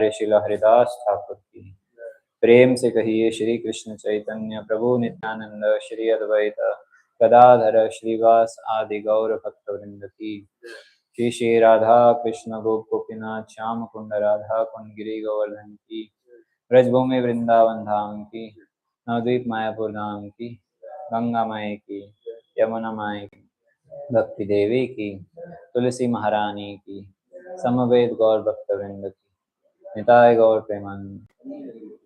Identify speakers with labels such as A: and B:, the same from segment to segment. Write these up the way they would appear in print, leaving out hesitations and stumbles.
A: श्रील हरिदास ठाकुर की। प्रेम से कहिए श्री कृष्ण चैतन्य प्रभु नित्यानंद श्री अद्वैत गदाधर श्रीवास आदि गौर भक्त वृंद की। श्री श्री राधा कृष्ण गोप गोपीनाथ श्याम कुंड राधा कुंड गिरी गोवर्धन की। ब्रजभूमि वृंदावन धाम की। नवद्वीप मायापुर धाम की। गंगा माई की, यमुना माई की, भक्ति देवी की, तुलसी महारानी की, समवेत गौर भक्तवृंद की। निताय गौर Premanand.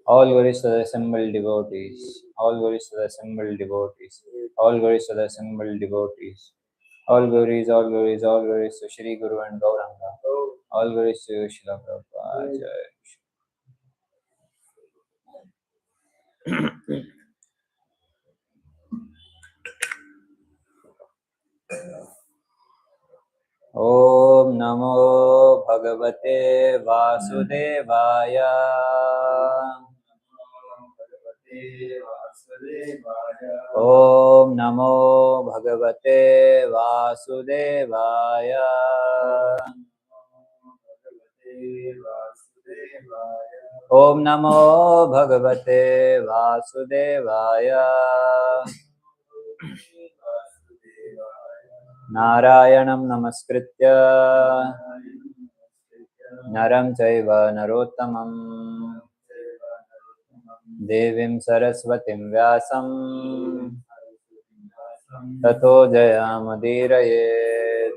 A: All glories to the assembled devotees. All glories to the assembled devotees. All glories to the assembled devotees. All glories, all glories, all glories to Shri Guru and Gauranga. All glories to Srila Prabhupada. Jai. Om Namo Bhagavate Vasudevaya. Om Namo Bhagavate Vasudevaya. Om Namo Bhagavate Vasudevaya. Narayanam Namaskritya Naram Chaiva Narottamam Devim Saraswatim Vyasam Tato Jayamudirayet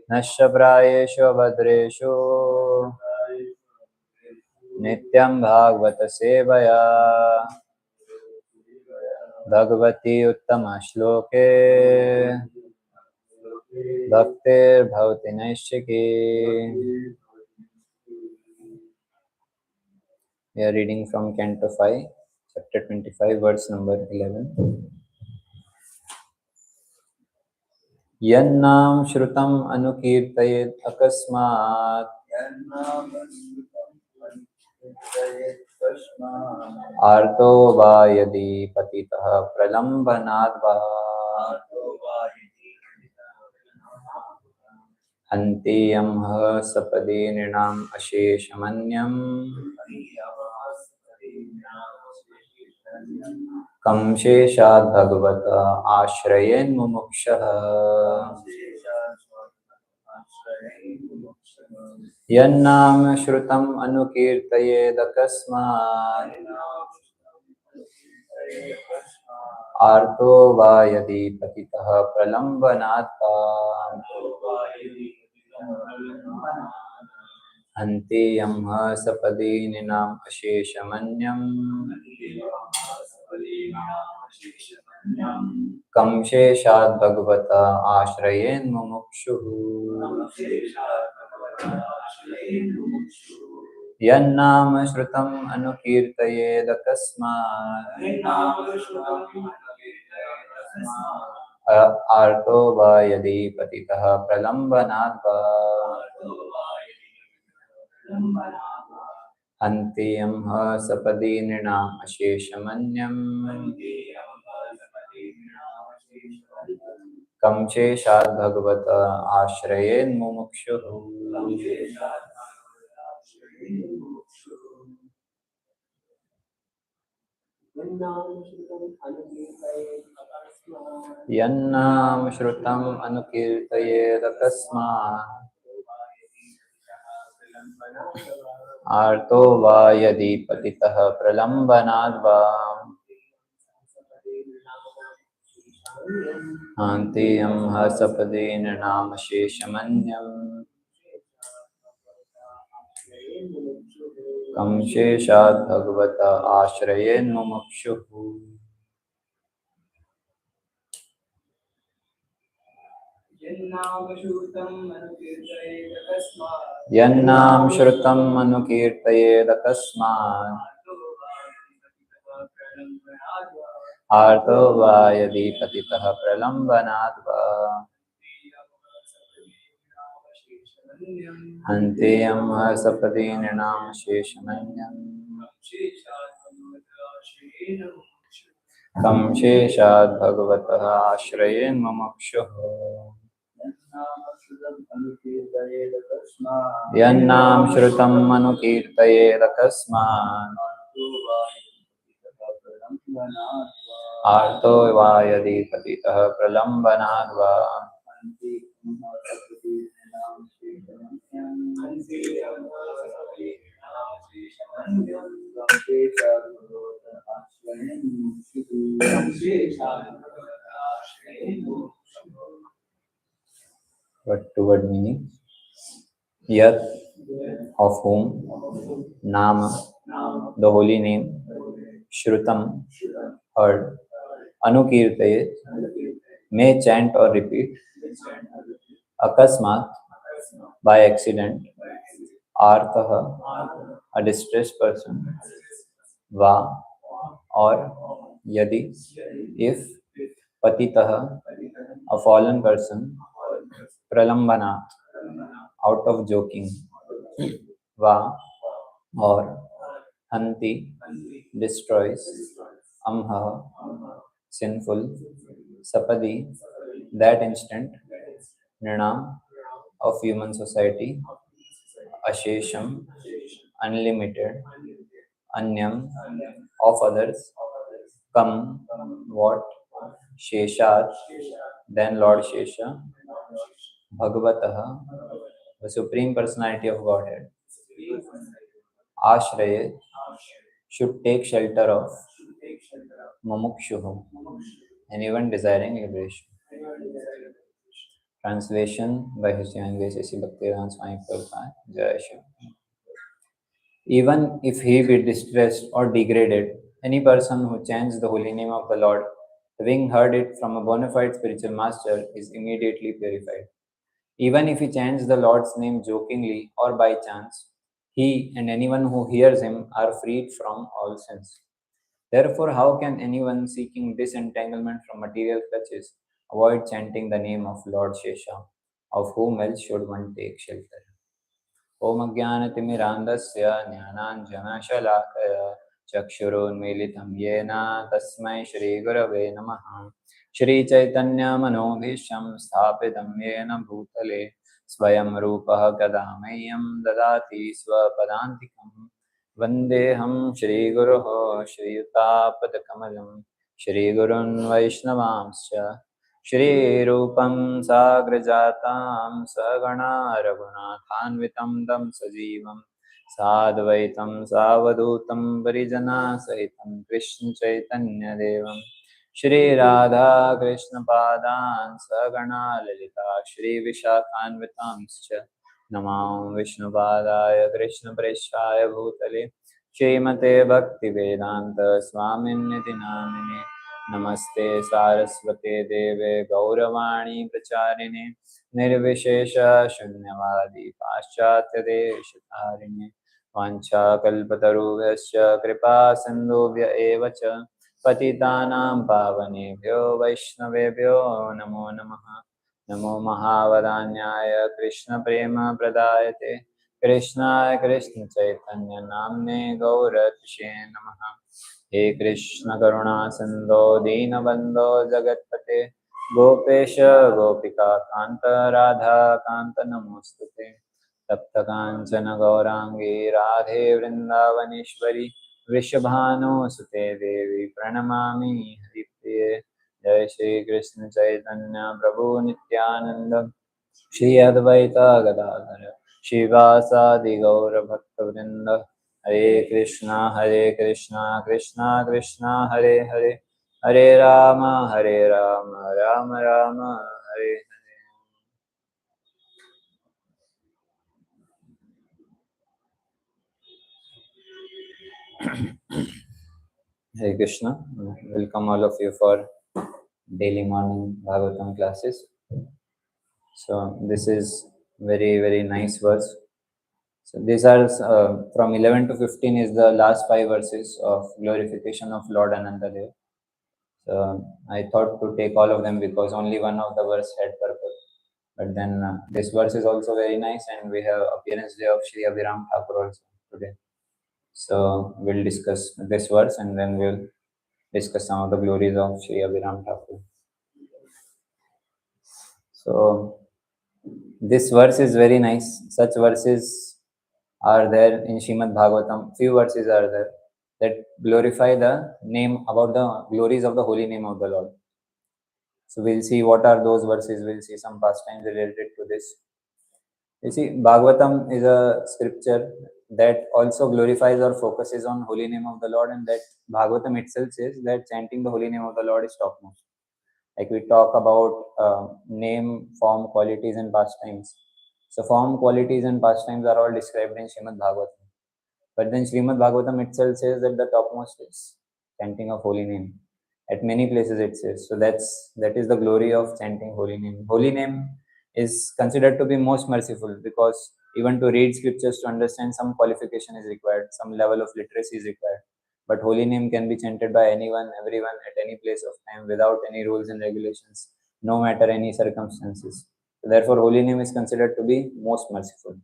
A: Nashyaprayeshu Abhadreshu Nityam Bhagavata Sevaya Bhagavati Uttama Shloke Bhaktir Bhavati Naishiki. We are reading from Canto 5, chapter 25, verse number 11. Yannam Shrutam Anukirtayet Akasmat Arto va yadi patitah pralambanad va Hantiyam ha sapadi nrinam asheshamanyam Kam sheshad bhagavata ashrayen mumukshah Yannam shrutam anukirtayed akasmat Arto va yadi patitah pralambanad va Hantiyam ha sapadi nrinam asheshamanyam Kam sheshad bhagavata ashrayen mumukshuhu Yannam shrutam anukirtayed akasmat Arto va yadi patitah pralambanad va Hantiyam ha sapadi nrinam asheshamanyam Kam sheshad bhagavata ashrayen mumukshuhu Yannam shrutam anukirtayed akasmat Arto va yadi patitah pralambanad va Hantiyam ha sapadi nrinam asheshamanyam Kam sheshad bhagavata ashrayen mumukshuhu Yannam shrutam anukirtayed akasmat Arto va yadi patitah pralambanad va Hantiyam ha sapadi nrinam asheshamanyam Kam sheshad bhagavata ashrayen mumukshuhu यन्नाम श्रुतम अनुकीर्तयेदकस्मात् आर्तो वा यदि पतितः प्रलम्बनाद् वा Word to word meaning. Yat, of whom, Nama, the holy name, Shrutam, heard, Anukirtaye, may chant or repeat, Akasmat, by accident, Arthaha, a distressed person, Va, or Yadi, if, Patitaha, a fallen person, Pralambana, out of joking, Va, or Hanti, destroys, Amha, sinful, Sapadi, that instant, Nirnam, of human society, Ashesham, unlimited, Anyam, of others, Kam, what, Sheshat, then Lord Shesha, Bhagavataha, the Supreme Personality of Godhead, Ashraye, should take shelter of, Mumukshuhu, anyone desiring liberation. Translation by His Divine Grace A.C. Bhaktivedanta Swami Prabhupada. Jai Shiva. Even if he be distressed or degraded, any person who chants the holy name of the Lord, having heard it from a bona fide spiritual master, is immediately purified. Even if he chants the Lord's name jokingly or by chance, he and anyone who hears him are freed from all sins. Therefore, how can anyone seeking disentanglement from material clutches avoid chanting the name of Lord Shesha, of whom else should one take shelter? Om Ajnanatimirandasya Jnananjanashalakhaya Chakshurunmilitam Yena Tasmai Shri Gurave Namaha. Shri Chaitanya Manobhisham Sthapitam Yena Bhutale Swayam Rupaha Kadamayam Dadati Swapadantikam Vandeham Shri Guruho Shri Yutapatakamallam Shri Gurun Vaishnavamscha Shri Rupam Sagrajatam Sagana Raghunathanvitam Dam Sajivam Sadvaitam Savadutam Parijana Sahitam Krishna Chaitanya Devam Shri Radha Krishna Padan Sagana Lalita Shri Vishakhanvitamscha Namam Vishnupadaya Krishna Preshaya Bhutale Shrimate Bhaktivedanta Swaminiti Namine Namaste Saraswate Deve Gauravani Pracharine Nirvishesha Shunyavadi Paschatya Deshatarine Vancha Kalpatarubhyascha Kripa Sindhubhya Eva Cha Patitanam Pavanebhyo Vaishnavebhyo Namo Namaha Namo Mahavadanyaya Krishna Prema Pradayate Krishnaya Krishna Chaitanya Namne Gauratishe Namaha हे कृष्ण करुणा सिंधो दीनबंधो जगत्पते गोपेश गोपिका कांत राधा कांत नमोस्तुते तप्त कांचन गौरांगी राधे वृंदावनेश्वरी वृषभानुसुते देवी प्रणमामि हरिप्रिये जय श्री कृष्ण चैतन्य प्रभु नित्यानंद श्री अद्वैता गदाधर शिवासादि गौर भक्तवृंद हरे Krishna Krishna Krishna Hare Hare Hare Ram Ram Ram Hare Hare. Hare Krishna. Welcome all of you for daily morning Bhagavatam classes. So this is very nice verse. So these are from 11 to 15 is the last 5 verses of glorification of Lord Anantadev. So I thought to take all of them because only one of the verse had purpose. But then this verse is also very nice, and we have appearance day of Shri Abhiram Thakur also today. So we'll discuss this verse and then we'll discuss some of the glories of Shri Abhiram Thakur. So This verse is very nice. Such verses are there in Shrimad Bhagavatam. Few verses are there that glorify the name, about the glories of the holy name of the Lord. So we'll see what are those verses. We'll see some pastimes related to this. You see, Bhagavatam is a scripture that also glorifies or focuses on holy name of the Lord, and that Bhagavatam itself says that chanting the holy name of the Lord is topmost. Like we talk about name, form, qualities, and pastimes. So form, qualities, and pastimes are all described in Srimad Bhagavatam. But then Srimad Bhagavatam itself says that the topmost is chanting of holy name. At many places it says. So that is the glory of chanting holy name. Holy name is considered to be most merciful because even to read scriptures, to understand, some qualification is required, some level of literacy is required. But holy name can be chanted by anyone, everyone, at any place of time without any rules and regulations, no matter any circumstances. Therefore, holy name is considered to be most merciful.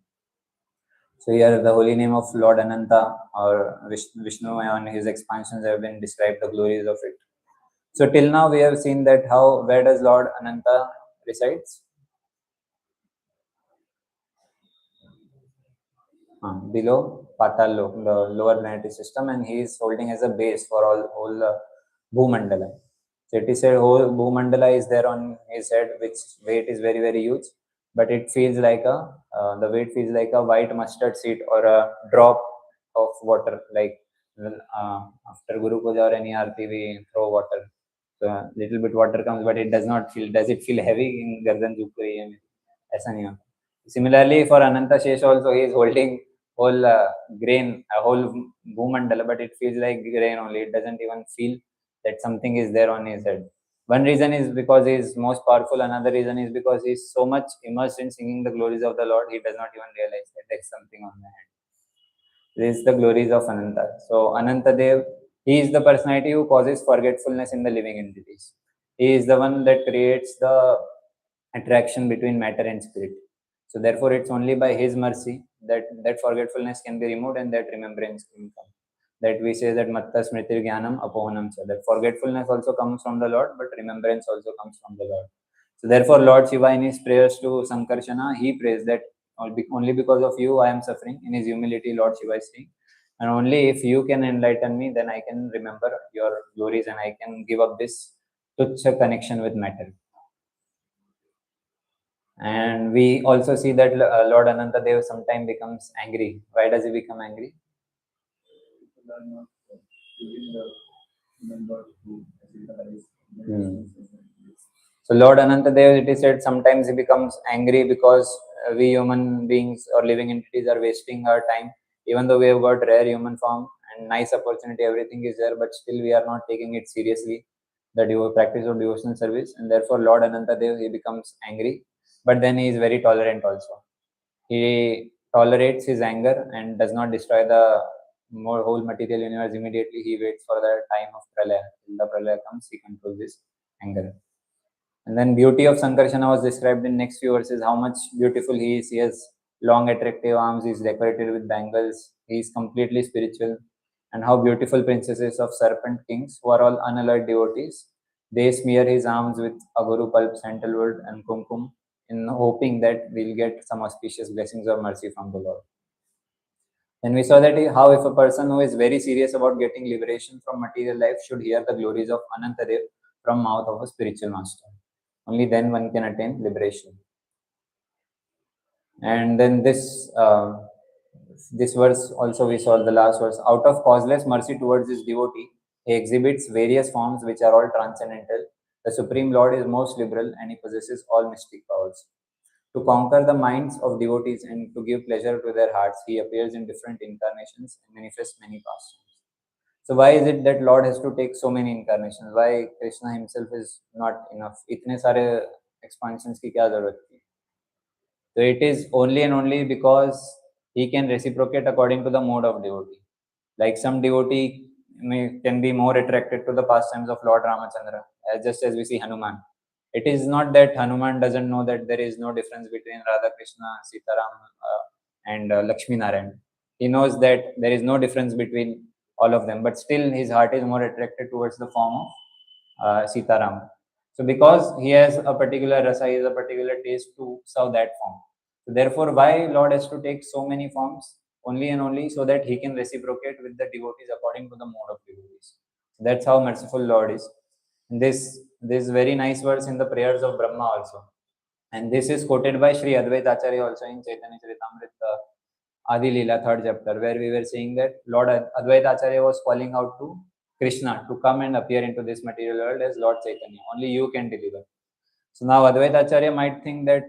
A: So here the holy name of Lord Ananta or Vishnu and his expansions have been described, the glories of it. So till now we have seen that where does Lord Ananta resides? Below Patal Lok, the lower planetary system, and he is holding as a base for whole Bhumandala. So it is said whole Bhumandala is there on his head, which weight is very very huge, but it feels like the weight feels like a white mustard seed or a drop of water. Like after Guru Puja or any Aarti, we throw water. So a little bit water comes, but it does not feel. Does it feel heavy in Gardan Jukri? ऐसा नहीं होता. Similarly, for Ananta Shesh also, he is holding whole grain, a whole Bhumandala, but it feels like grain only. It doesn't even feel that something is there on his head. One reason is because he is most powerful. Another reason is because he is so much immersed in singing the glories of the Lord, he does not even realize that there is something on the head. This is the glories of Ananta. So Ananta Dev, he is the personality who causes forgetfulness in the living entities. He is the one that creates the attraction between matter and spirit. So therefore, it's only by his mercy that forgetfulness can be removed and that remembrance can come. That we say that matta smritir jnanam apohanam cha. That forgetfulness also comes from the Lord, but remembrance also comes from the Lord. So therefore, Lord Shiva in his prayers to Sankarshana, he prays that only because of you I am suffering. In his humility, Lord Shiva is saying, and only if you can enlighten me, then I can remember your glories and I can give up this tuchha connection with matter. And we also see that Lord Ananta Dev sometimes becomes angry. Why does he become angry? Hmm. So Lord Ananta Dev, it is said, sometimes he becomes angry because we human beings or living entities are wasting our time. Even though we have got rare human form and nice opportunity, everything is there, but still we are not taking it seriously, the practice of devotional service. And therefore Lord Ananta Dev, he becomes angry. But then he is very tolerant also. He tolerates his anger and does not destroy the whole material universe immediately. He waits for the time of pralaya. Till the pralaya comes, he controls his anger. And then beauty of Sankarshana was described in next few verses. How much beautiful he is. He has long attractive arms. He is decorated with bangles. He is completely spiritual. And how beautiful princesses of serpent kings, who are all unalloyed devotees, they smear his arms with aguru pulp, sandalwood, and kumkum in hoping that we'll get some auspicious blessings or mercy from the Lord. Then we saw that how if a person who is very serious about getting liberation from material life should hear the glories of Anantadev from mouth of a spiritual master. Only then one can attain liberation. And then this verse also we saw the last verse. Out of causeless mercy towards his devotee, he exhibits various forms which are all transcendental. The Supreme Lord is most liberal and he possesses all mystic powers. To conquer the minds of devotees and to give pleasure to their hearts, he appears in different incarnations and manifests many pastimes. So why is it that Lord has to take so many incarnations? Why Krishna himself is not enough? इतने सारे expansions की क्या जरूरत थी? So it is only and only because he can reciprocate according to the mode of devotee. Like some devotee can be more attracted to the pastimes of Lord Ramachandra, just as we see Hanuman. It is not that Hanuman doesn't know that there is no difference between Radha Krishna, Sitaram, and Lakshmi Narayan. He knows that there is no difference between all of them, but still his heart is more attracted towards the form of Sitaram. So because he has a particular rasa, he has a particular taste to serve that form. So therefore, why Lord has to take so many forms? Only and only so that he can reciprocate with the devotees according to the mode of devotees. That's how merciful Lord is. And this very nice verse in the prayers of Brahma also. And this is quoted by Sri Advaita Acharya also in Chaitanya Charitamrita Adi Leela, 3rd chapter, where we were saying that Lord Advaita Acharya was calling out to Krishna to come and appear into this material world as Lord Chaitanya. Only you can deliver. So now Advaita Acharya might think that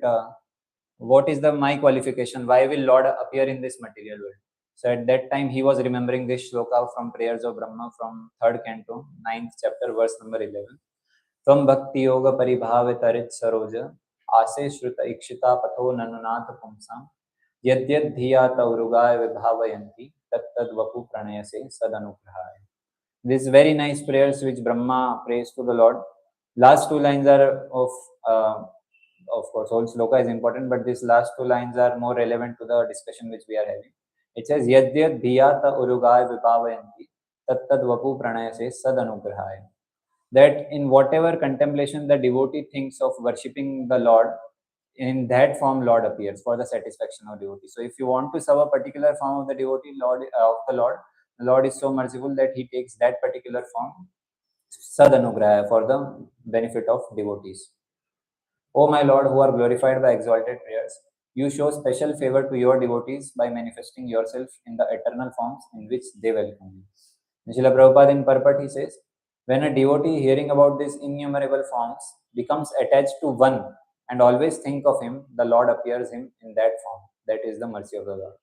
A: what is my qualification? Why will Lord appear in this material world? So at that time he was remembering this shloka from prayers of Brahma from 3rd canto, 9th chapter, verse number 11. Tvam bhakti yoga paribhavitarit saroja ase shruta ikshita patho nanunat pumsam yadyad dhiyata urugaya vibhavayanti tattad vapu pranayase sadanugrahaya. These very nice prayers which Brahma prays to the Lord. Last two lines are of course, whole sloka is important, but these last two lines are more relevant to the discussion which we are having. It says, Yadyad dhiyata urugaya vibhavayanti tattad vapu pranayase sadanugrahaya. That in whatever contemplation the devotee thinks of worshipping the Lord, in that form Lord appears for the satisfaction of devotee. So if you want to serve a particular form of the devotee, the Lord is so merciful that he takes that particular form, sadanugrahaya, for the benefit of devotees. O my Lord, who are glorified by exalted prayers, you show special favor to your devotees by manifesting yourself in the eternal forms in which they welcome you. Srila Prabhupada in purport, he says, when a devotee hearing about these innumerable forms becomes attached to one and always think of him, the Lord appears him in that form. That is the mercy of the Lord.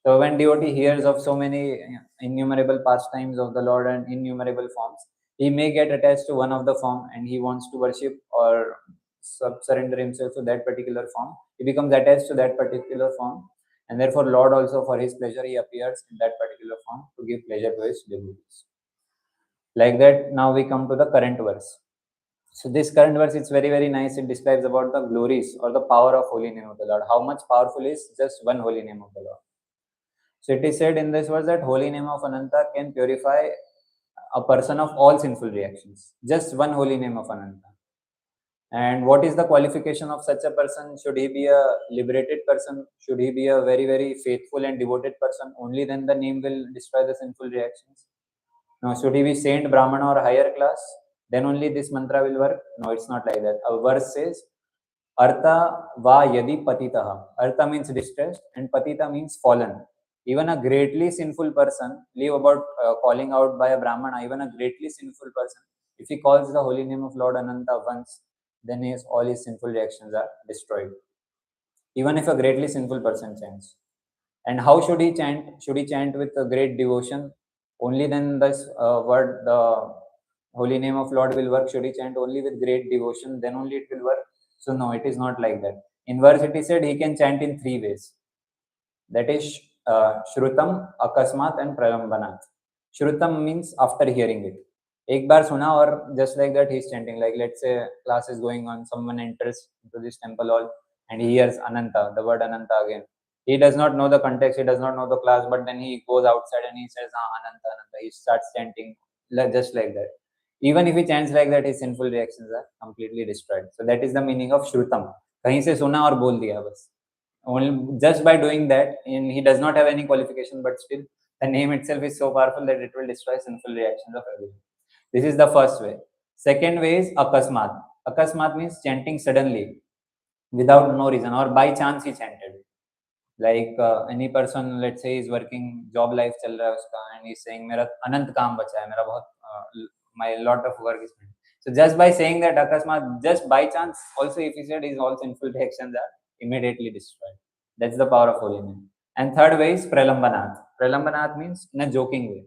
A: So when devotee hears of so many innumerable pastimes of the Lord and innumerable forms, he may get attached to one of the form and he wants to worship or surrender himself to that particular form. He becomes attached to that particular form, and therefore Lord also, for his pleasure, he appears in that particular form to give pleasure to his devotees. Like that, now we come to the current verse. So this current verse is very, very nice. It describes about the glories or the power of holy name of the Lord. How much powerful is just one holy name of the Lord. So it is said in this verse that holy name of Ananta can purify a person of all sinful reactions. Just one holy name of Ananta. And what is the qualification of such a person? Should he be a liberated person? Should he be a very, very faithful and devoted person? Only then the name will destroy the sinful reactions. No, should he be saint, Brahmana or higher class? Then only this mantra will work? No, it's not like that. A verse says, Artha va yadi patitaha. Artha means distressed and patita means fallen. Even a greatly sinful person, leave about calling out by a Brahmana, even a greatly sinful person, if he calls the holy name of Lord Ananta once, then all his sinful reactions are destroyed. Even if a greatly sinful person chants. And how should he chant? Should he chant with a great devotion? Only then this word, the holy name of Lord will work. Should he chant only with great devotion? Then only it will work. So no, it is not like that. In verse it is said he can chant in 3 ways. That is Shrutam, Akasmat and Pralambanat. Shrutam means after hearing it. एक बार सुना और just like that he's chanting. Like let's say class is going on, someone enters into this temple hall and he hears Ananta, the word Ananta again. He does not know the context, he does not know the class, but then he goes outside and he says Ananta, Ananta. He starts chanting just like that. Even if he chants like that, his sinful reactions are completely destroyed. So that is the meaning of Shrutam. कहीं से सुना और बोल दिया बस. Only just by doing that, and he does not have any qualification, but still the name itself is so powerful that it will destroy sinful reactions of everyone. This is the first way. Second way is akasmat. Akasmat means chanting suddenly without no reason or by chance he chanted. Like any person, let's say, is working, job life चल रहा है उसका, and he's saying मेरा अनंत काम बचा है, मेरा बहुत my lot of work is pending. So just by saying that akasmat, just by chance, also if he said his all sinful reactions are immediately destroyed. That's the power of holy name. And third way is pralambanat. Pralambanat means in a joking way.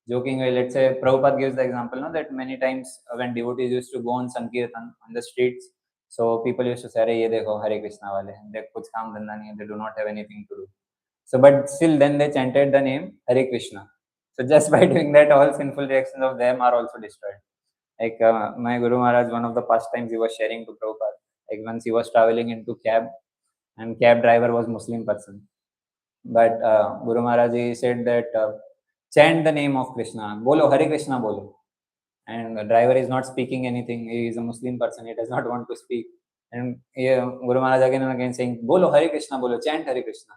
A: Joking way, let's say Prabhupada gives the example, no, that many times when devotees used to go on Sankirtan on the streets, so people used to say, "Arey, ye dekho, Hare Krishna wale, they kuch kaam dhanda nahi hai, they do not have anything to do." So, but still, then they chanted the name Hare Krishna. So, just by doing that, all sinful reactions of them are also destroyed. Like my Guru Maharaj, one of the past times he was sharing to Prabhupada, like once he was traveling into cab, and cab driver was Muslim person, but Guru Maharaj he said that chant the name of Krishna, bolo Hare Krishna bolo, and the driver is not speaking anything. He is a Muslim person, he does not want to speak. And Guru Maharaj again and again saying, "Bolo Hare Krishna, bolo, chant Hare Krishna."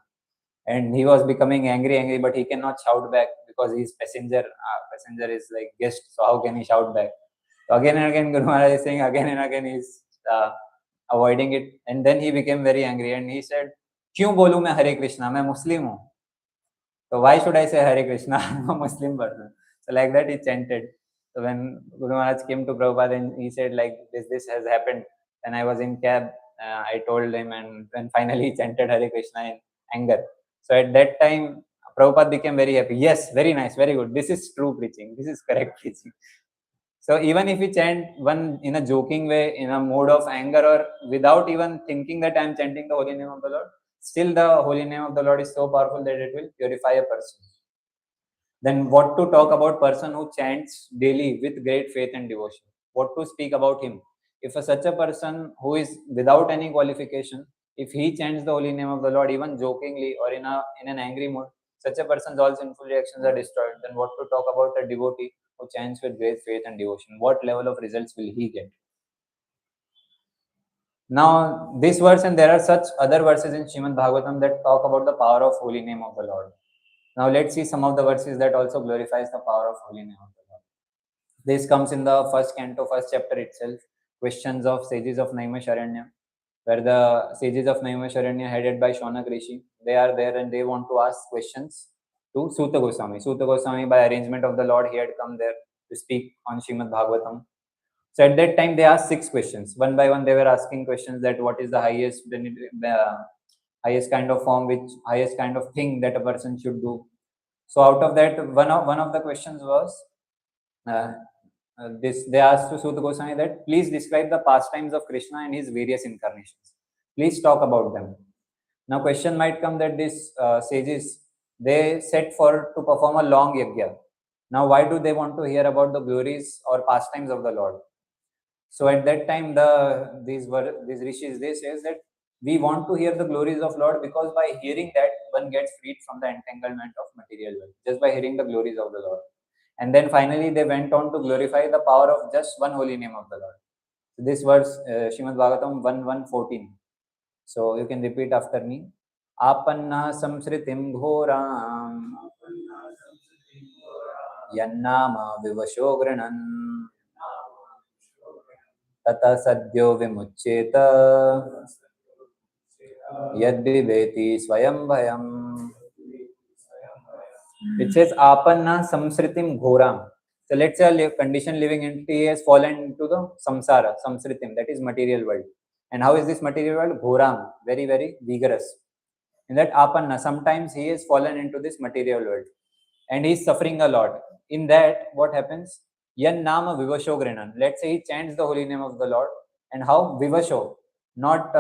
A: And he was becoming angry, but he cannot shout back because he's passenger. Passenger is like guest, so how can he shout back? So again and again, Guru Maharaj is saying again and again he's avoiding it. And then he became very angry and he said, "Kyun bolu main Hare Krishna? Main Muslim hu. So why should I say Hare Krishna? I'm a Muslim person." So like that he chanted. So when Guru Maharaj came to Prabhupada and he said like this has happened, and I was in cab, I told him, and then finally he chanted Hare Krishna in anger. So at that time, Prabhupada became very happy. Yes, very nice, very good. This is true preaching. This is correct preaching. So even if we chant one in a joking way, in a mode of anger, or without even thinking that I am chanting the holy name of the Lord, still the holy name of the Lord is so powerful that it will purify a person. Then what to talk about person who chants daily with great faith and devotion? What to speak about him? If such a person who is without any qualification, if he chants the holy name of the Lord even jokingly or in an angry mood, such a person's all sinful reactions are destroyed. Then what to talk about a devotee who chants with great faith and devotion? What level of results will he get? Now, this verse, and there are such other verses in Srimad Bhagavatam that talk about the power of holy name of the Lord. Now let's see some of the verses that also glorifies the power of holy name of the Lord. This comes in the first canto, first chapter itself, questions of sages of Naimisharanya, where the sages of Naimisharanya headed by Shaunak Rishi, they are there and they want to ask questions to Suta Goswami. Suta Goswami, by arrangement of the Lord, he had come there to speak on Srimad Bhagavatam. So at that time, they asked 6 questions. One by one, they were asking questions that what is the highest kind of form, which highest kind of thing that a person should do. So out of that, one of the questions was they asked to Suta Goswami that please describe the pastimes of Krishna and his various incarnations. Please talk about them. Now question might come that these sages, they set for to perform a long yajna. Now why do they want to hear about the glories or pastimes of the Lord? So at that time, these rishis, they says that we want to hear the glories of Lord because by hearing that one gets freed from the entanglement of material world, just by hearing the glories of the Lord. And then finally they went on to glorify the power of just one holy name of the Lord. So this verse, Srimad Bhagavatam 1:1-14. So you can repeat after me. Apanna samsritim ghoram yannama vivasho granan tata sadyo vimuccheta yadviveti swayam bhayam. It says apanna samsritim ghoram. So let's say a conditioned living entity has fallen into the samsara, samsritim, that is material world. And how is this material world? Ghoram, very, very vigorous. In that apanna, sometimes he has fallen into this material world and he is suffering a lot. In that, what happens? Yan nama vivasho granan. Let's say he chants the holy name of the Lord. And how? Vivasho. Not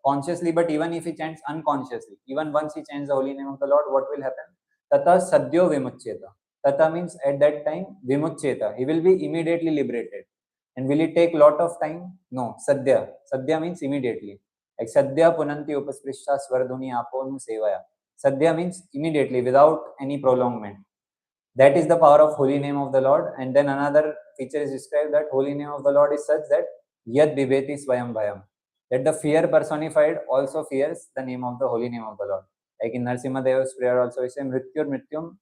A: consciously, but even if he chants unconsciously, even once he chants the holy name of the Lord, what will happen? Tata sadyo vimuccheta. Tata means at that time, vimuccheta. He will be immediately liberated. And will it take lot of time? No. Sadhya. Sadhya means immediately. Like sadhya punanti upasprisha svardhuni aponu sevaya. Sadhya means immediately, without any prolongment. That is the power of holy name of the Lord. And then another feature is described that holy name of the Lord is such that yad bibeti swayam bhayam. That the fear personified also fears the name of the holy name of the Lord. Like in Narsimha Deva's prayer also, we say mrityur mrityum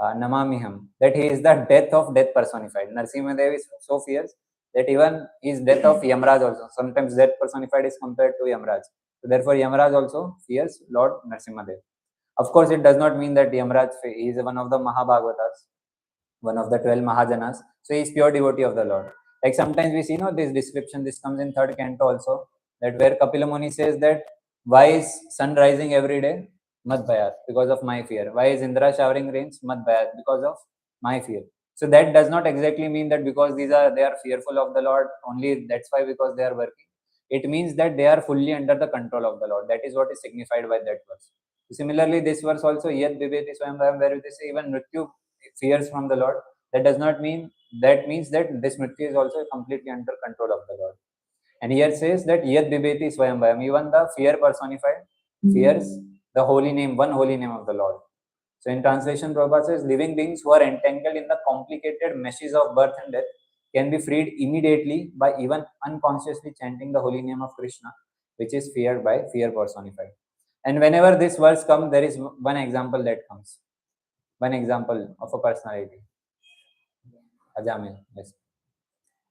A: namamiham. That he is the death of death personified. Narsimha Dev is so fierce that even his death of Yamraj also. Sometimes death personified is compared to Yamraj. So therefore Yamraj also fears Lord Narsimha Dev. Of course, it does not mean that Yamraj is one of the Mahabhagavatas, one of the 12 Mahajanas. So he is pure devotee of the Lord. Like sometimes we see this description, this comes in third canto also, that where Kapila Muni says that why is sun rising every day? Mad Bhayat, because of my fear. Why is Indra showering rains? Mad Bhayat, because of my fear. So that does not exactly mean that because they are fearful of the Lord, only that's why because they are working. It means that they are fully under the control of the Lord. That is what is signified by that verse. Similarly, this verse also, Yad Bibeti Swayam Bhayam, where they say even Mrityu fears from the Lord. That does not mean, that means that this Mrityu is also completely under control of the Lord. And here says that Yad Bibeti Swayam Bhayam, even the fear personified fears the holy name, one holy name of the Lord. So in translation, Prabhupada says, living beings who are entangled in the complicated meshes of birth and death can be freed immediately by even unconsciously chanting the holy name of Krishna, which is feared by fear personified. And whenever this verse comes, there is one example that comes. One example of a personality. Ajamil. Yes.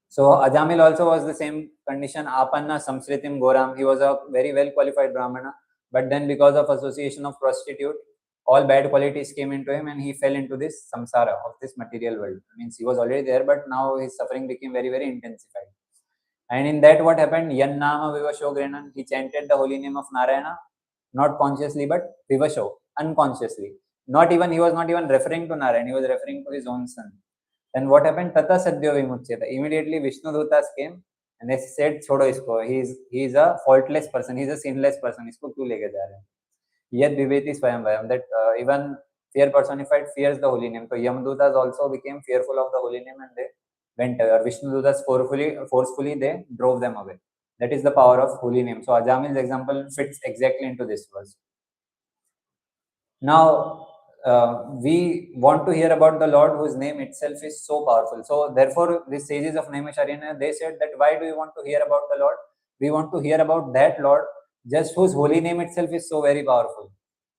A: So Ajamil also was the same condition. Apanna Samsritim Goram. He was a very well qualified Brahmana, but then because of association of prostitute, all bad qualities came into him and he fell into this samsara of this material world. Means he was already there, but now his suffering became very, very intensified. And in that, what happened? Yan Nama Vivasho Grenan. He chanted the holy name of Narayana, not consciously, but Vivasho, unconsciously. Not even, he was not even referring to Narayan, he was referring to his own son. Then what happened? Tata Sadhyo Vimuchyata. Immediately Vishnu Dutas came and they said, Chodo isko. He is a faultless person, he is a sinless person. Isko kyun leke ja rahe hain? Yet Viveti Swayam Vayam. That even fear personified fears the holy name. So Yamadutas also became fearful of the holy name and they went away. Or Vishnu Dutas forcefully they drove them away. That is the power of holy name. So Ajamil's example fits exactly into this verse. Now, we want to hear about the Lord whose name itself is so powerful. So, therefore, the sages of Naimisharya, they said that why do you want to hear about the Lord? We want to hear about that Lord, just whose holy name itself is so very powerful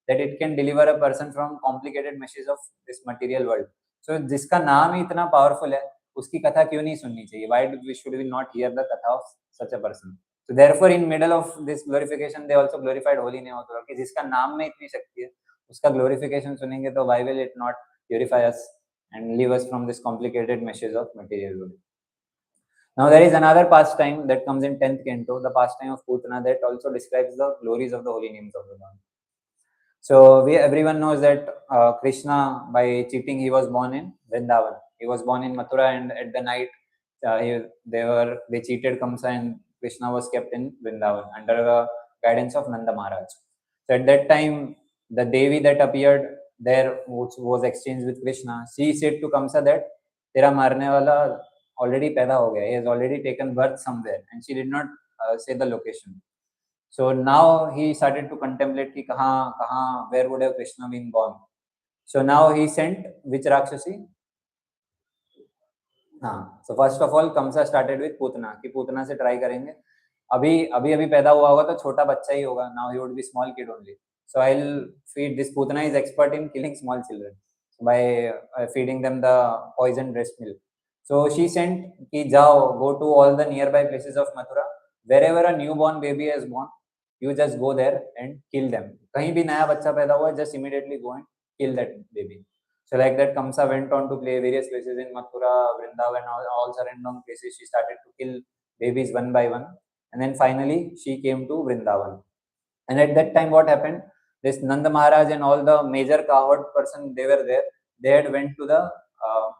A: that it can deliver a person from complicated meshes of this material world. So, जिसका नाम ही इतना powerful है, उसकी कथा क्यों नहीं सुननी चाहिए? Why should we not hear the katha of such a person? So, therefore, in middle of this glorification, they also glorified holy name of the Lord. कि जिसका नाम में इतनी शक्ति है, उसका glorification सुनेंगे तो why will it not purify us and leave us from this complicated meshes of material world? Now there is another pastime that comes in 10th canto, the pastime of Putana, that also describes the glories of the holy names of the Lord. So everyone knows that Krishna, by cheating, he was born in Vrindavan. He was born in Mathura, and at the night they cheated Kamsa, and Krishna was kept in Vrindavan under the guidance of Nanda Maharaj. So at that time, the Devi that appeared there, which was exchanged with Krishna, she said to Kamsa that Tera marne wala already paida ho gaya. He has already taken birth somewhere, and she did not say the location. So now he started to contemplate ki where would have Krishna been born. So now he sent which Rakshasi? So first of all, Kamsa started with Putana, कि Putana से try करेंगे. अभी पैदा हुआ होगा तो छोटा बच्चा ही होगा. Now he would be small kid only. So I'll feed this. Putana is expert in killing small children by feeding them the poisoned breast milk. So she sent कि जाओ, go to all the nearby places of Mathura. Wherever a newborn baby is born, you just go there and kill them. कहीं भी नया बच्चा पैदा हुआ, just immediately go and kill that baby. So like that, Kamsa went on to play various places in Mathura, Vrindavan, all surrounding places. She started to kill babies one by one, and then finally she came to Vrindavan. And at that time, what happened? This Nanda Maharaj and all the major cowherd person, they were there. They had went to the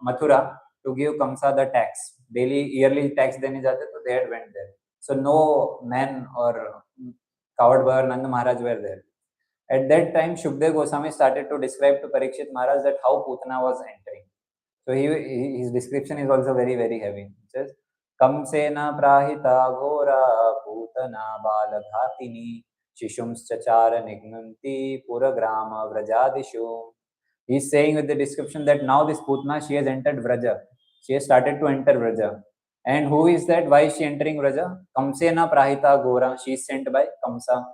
A: Mathura to give Kamsa the tax. Daily, yearly tax dene jate, so they had went there. So no man or cowherd boy or Nanda Maharaj were there. At that time, Shukdev Goswami started to describe to Parikshit Maharaj that how Putana was entering. So his description is also very, very heavy. It says, Kamsena prahita ghora Putana balaghatini Shishums chachara nignanti puragrama vrajadishu. He is saying with the description that now this Putana, she has entered Vraja. She has started to enter Vraja. And who is that? Why is she entering Vraja? Kamsena prahita ghora. She is sent by Kamsa.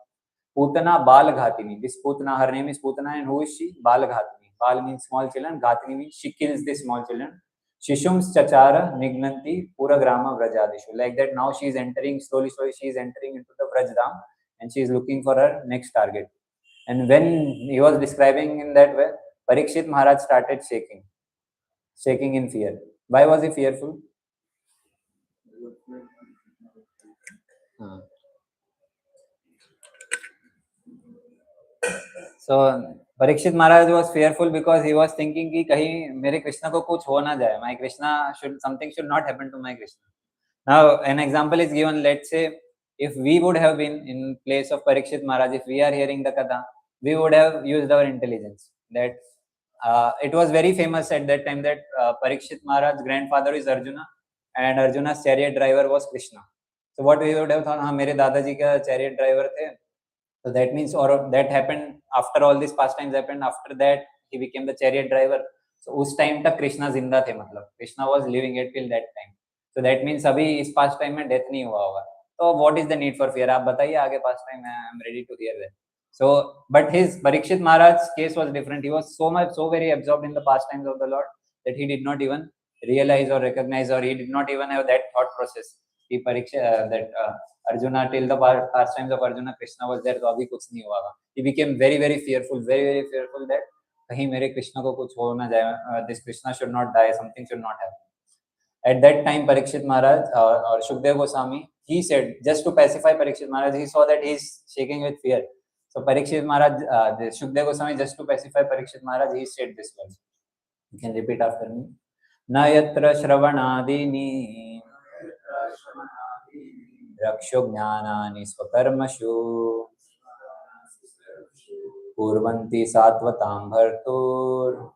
A: Putana Balghatini. This Putana, her name is Putana, and who is she? Balghatini. Bal means small children. Ghatini means she kills the small children. Shishums Chachara Nignanti Puragrama Vrajadishu. Like that, now she is entering slowly, she is entering into the Vrajdam and she is looking for her next target. And when he was describing in that way, Parikshit Maharaj started shaking in fear. Why was he fearful? So Parikshit Maharaj was fearful because he was thinking कि कहीं मेरे कृष्ण को कुछ हो ना जाए. My Krishna something should not happen to my Krishna. Now an example is given. Let's say if we would have been in place of Parikshit Maharaj, if we are hearing the katha, we would have used our intelligence. That it was very famous at that time that Parikshit Maharaj's grandfather is Arjuna and Arjuna's chariot driver was Krishna. So what we would have thought, हाँ मेरे दादाजी का chariot driver थे. So that means, or that happened after all these pastimes happened. After that, he became the chariot driver. So उस time तक Krishna जिंदा थे, मतलब Krishna was living it till that time. So that means अभी इस past time में death नहीं हुआ होगा. So what is the need for fear? आप बताइए आगे पास्ट टाइम में. I am ready to hear that. So, but his Parikshit Maharaj's case was different. He was so very absorbed in the pastimes of the Lord that he did not even realize or recognize, or he did not even have that thought process. He Arjuna, till the pastimes of Arjuna, Krishna was there, तो अभी कुछ नहीं हुआ. He became very fearful, very fearful that कहीं मेरे कृष्ण को कुछ हो ना जाए. This Krishna should not die. Something should not happen. At that time, Parikshit Maharaj or Shukdev Goswami, he said, just to pacify Parikshit Maharaj, he saw that he is shaking with fear. So Parikshit Maharaj, Shukdev Goswami, just to pacify Parikshit Maharaj, he said this verse. You can repeat after me. Na yatra shravanadini raksho jnanani swakarmashu purvanti satvatam bhartur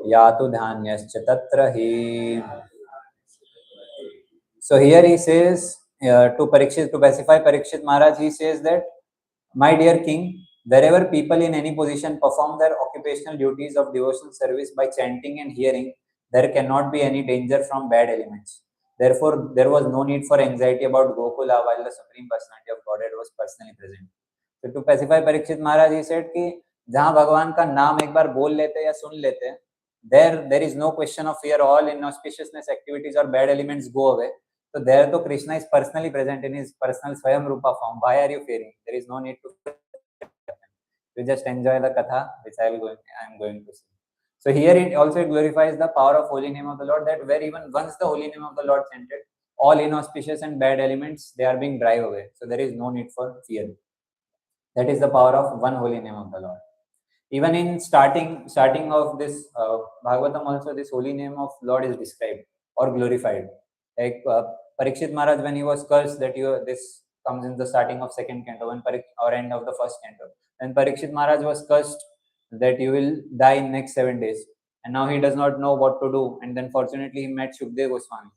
A: yatu dhanyascha tatra hi. So here he says to pacify Parikshit Maharaj, he says that, my dear king, wherever people in any position perform their occupational duties of devotional service by chanting and hearing, there cannot be any danger from bad elements. Therefore, there was no need for anxiety about Gokula while the Supreme Personality of Godhead was personally present. So to pacify Parikshit Maharaj, he said कि जहाँ भगवान का नाम एक बार बोल लेते या सुन लेते, there is no question of fear. All inauspiciousness activities or bad elements go away. So there, to Krishna is personally present in his personal Swayam Rupa form. Why are you fearing? There is no need to. You just enjoy the katha, which I am going to say. So here it also glorifies the power of holy name of the Lord. That where even once the holy name of the Lord chanted, all inauspicious and bad elements, they are being drive away. So there is no need for fear. That is the power of one holy name of the Lord. Even in starting of this Bhagavatam, also this holy name of Lord is described or glorified. Like Parikshit Maharaj, when he was cursed, that this comes in the starting of second canto, or end of the first canto. When Parikshit Maharaj was cursed that you will die in next 7 days, and now he does not know what to do. And then fortunately he met Shukdev Goswami.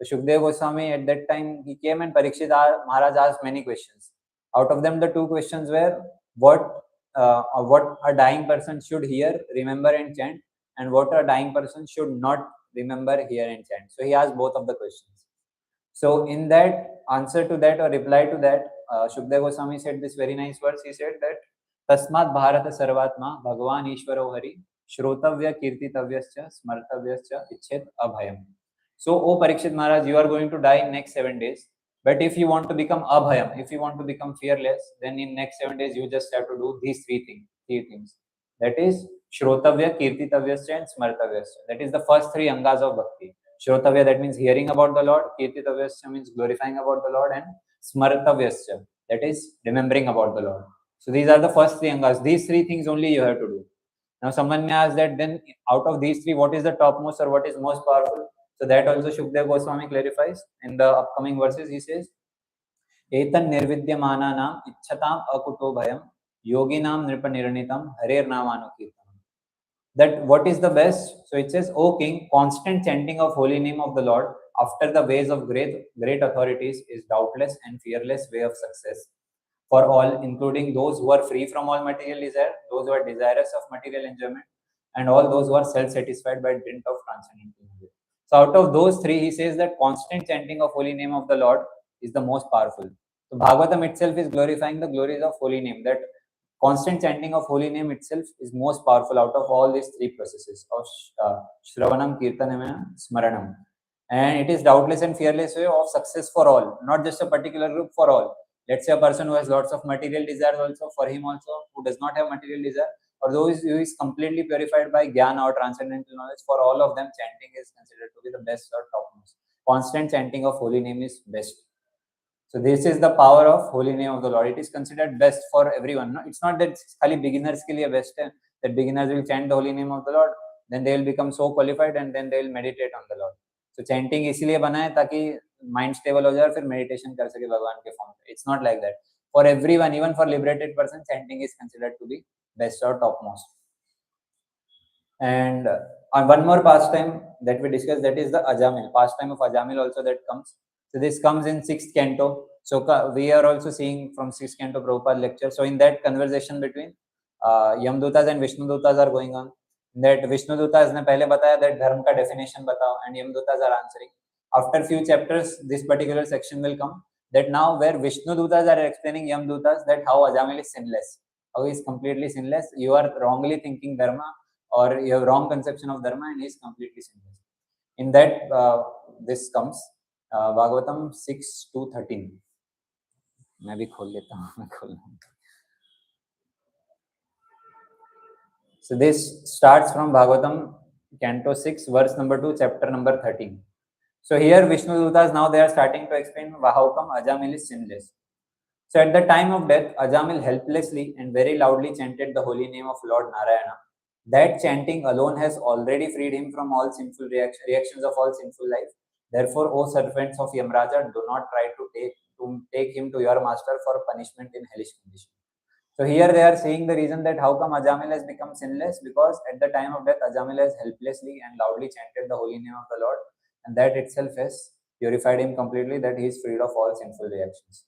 A: So Shukdev Goswami, at that time, he came and Parikshit Maharaj asked many questions. Out of them, the two questions were what a dying person should hear, remember and chant, and what a dying person should not remember, hear and chant. So he asked both of the questions. So in that answer to that or reply to that, Shukdev Goswami said this very nice words. He said that Tasmat Bharata Sarvatma Bhagavan Ishvaro Hari Shrotavya Kirtitavyascha Smartavyascha Ichet Abhayam. So, O Parikshit Maharaj, you are going to die in next 7 days. But if you want to become abhayam, if you want to become fearless, then in next 7 days you just have to do these three things. That is Shrotavya, Kirtitavyascha and Smartavyascha. That is the first three angas of bhakti. Shrotavya, that means hearing about the Lord. Kirtitavyascha means glorifying about the Lord. And Smartavyascha, that is remembering about the Lord. So these are the first three angas. These three things only you have to do. Now someone may ask that then out of these three, what is the topmost or what is most powerful? So that also Shukdev Goswami clarifies in the upcoming verses. He says, Etan nirvidyamananam ichchatam akuto bhayam yoginam nripaniranitam harer namanukirtanam. That what is the best? So it says, O king, constant chanting of holy name of the Lord after the ways of great authorities is doubtless and fearless way of success for all, including those who are free from all material desire, those who are desirous of material enjoyment, and all those who are self-satisfied by dint of transcendental knowledge. So out of those three, he says that constant chanting of holy name of the Lord is the most powerful. So Bhagavatam itself is glorifying the glories of holy name. That constant chanting of holy name itself is most powerful out of all these three processes of Shravanam, Kirtanam and Smaranam. And it is doubtless and fearless way of success for all, not just a particular group, for all. Let's say a person who has lots of material desires also, for him also, who does not have material desire, or those who is completely purified by jnana or transcendental knowledge, for all of them chanting is considered to be the best or topmost. Constant chanting of holy name is best. So this is the power of holy name of the Lord. It is considered best for everyone. No? It's not that खाली beginners के लिए best है, that beginners will chant the holy name of the Lord, then they will become so qualified and then they will meditate on the Lord. So chanting इसलिए बना है ताकि mind stable हो जाए और फिर meditation कर सके भगवान के form पे. It's not like that. For everyone, even for liberated person, chanting is considered to be best or topmost. And on one more pastime that we discussed, that is the Ajamil. Pastime of Ajamil also that comes. So this comes in 6th canto. So we are also seeing from 6th canto Prabhupada lecture. So in that conversation between Yamdutas and Vishnudutas are going on. that Vishnudutas ने पहले बताया that धर्म का definition बताओ, and Yamdutas are answering. After few chapters, this particular section will come that now where Vishnudutas are explaining Yamdutas that how Ajamil is sinless, how he is completely sinless. You are wrongly thinking dharma, or you have wrong conception of dharma, and he is completely sinless. In that, this comes Bhagavatam 6:13. मैं भी खोल लेता हूँ, मैं खोल लूँ. So this starts from Bhagavatam, Canto 6, verse number 2, chapter number 13. So here Vishnu Dutas, now they are starting to explain how come Ajamil is sinless. So at the time of death, Ajamil helplessly and very loudly chanted the holy name of Lord Narayana. That chanting alone has already freed him from all sinful reactions of all sinful life. Therefore, O servants of Yamraja, do not try to take him to your master for punishment in hellish condition. So here they are saying the reason that how come Ajamil has become sinless, because at the time of death, Ajamil has helplessly and loudly chanted the holy name of the Lord, and that itself has purified him completely, that he is freed of all sinful reactions.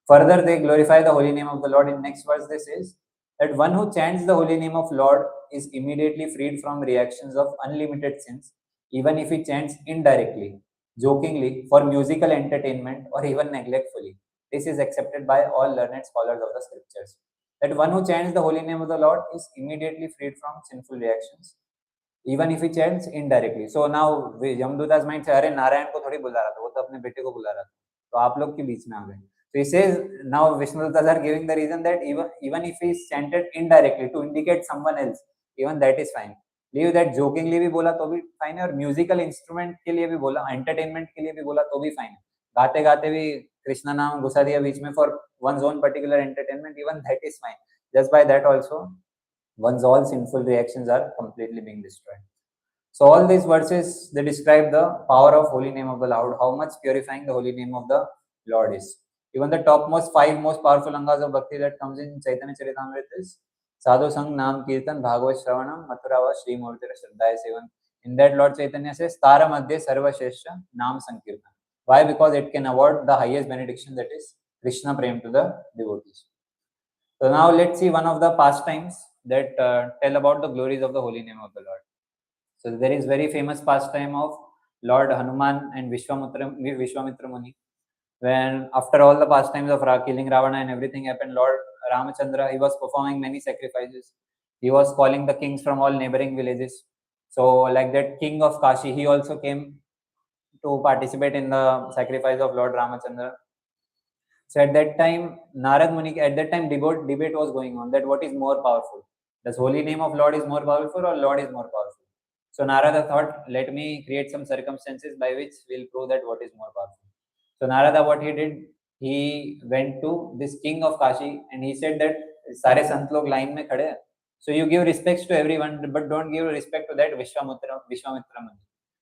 A: Further, they glorify the holy name of the Lord. In next verse, they says that one who chants the holy name of Lord is immediately freed from reactions of unlimited sins, even if he chants indirectly, jokingly, for musical entertainment, or even neglectfully. This is accepted by all learned scholars of the scriptures. That one who chants the holy name of the Lord is immediately freed from sinful reactions, even if he chants indirectly. So now Yamdutas might say, अरे नारायण को थोड़ी बुला रहा था, वो तो अपने बेटे को बुला रहा था, तो आप लोग के बीच में आ गए. So he says now Vishnudutas are giving the reason that even if he is chanted indirectly to indicate someone else, even that is fine. Leave that jokingly भी बोला तो भी fine है, और musical instrument के लिए भी बोला, entertainment के लिए भी बोला तो भी fine है. गाते गाते भी कृष्णा नाम घुसा दिया बीच में for one's own particular entertainment, even that is fine. Just by that also, one's all sinful reactions are completely being destroyed. So all these verses, they describe the power of holy name of the Lord, how much purifying the holy name of the Lord is. Even the topmost 5 most powerful angas of bhakti that comes in Chaitanya Charitamrita is Sadhu Sang, Nam Kirtan, Bhagavad Shravanam, Mathurava, Sri Murtira Shraddhaya Sevan. In that Lord Chaitanya says, Tara Madhya Sarva Shesha Nam Sankirtan. Why? Because it can award the highest benediction, that is Krishna Prem to the devotees. So now let's see one of the pastimes that tell about the glories of the holy name of the Lord. So there is very famous pastime of Lord Hanuman and Vishwamitra Muni. When after all the pastimes of killing Ravana and everything happened, Lord Ramachandra, he was performing many sacrifices. He was calling the kings from all neighboring villages. So like that king of Kashi, he also came to participate in the sacrifice of Lord Ramachandra. So at that time, Narad Muni, at that time debate was going on that what is more powerful? Does holy name of Lord is more powerful or Lord is more powerful? So Narada thought, let me create some circumstances by which we'll prove that what is more powerful. So Narada, what he did, he went to this king of Kashi and he said that सारे संत लोग line में खड़े हैं. So you give respects to everyone, but don't give respect to that Vishwamitra Muni.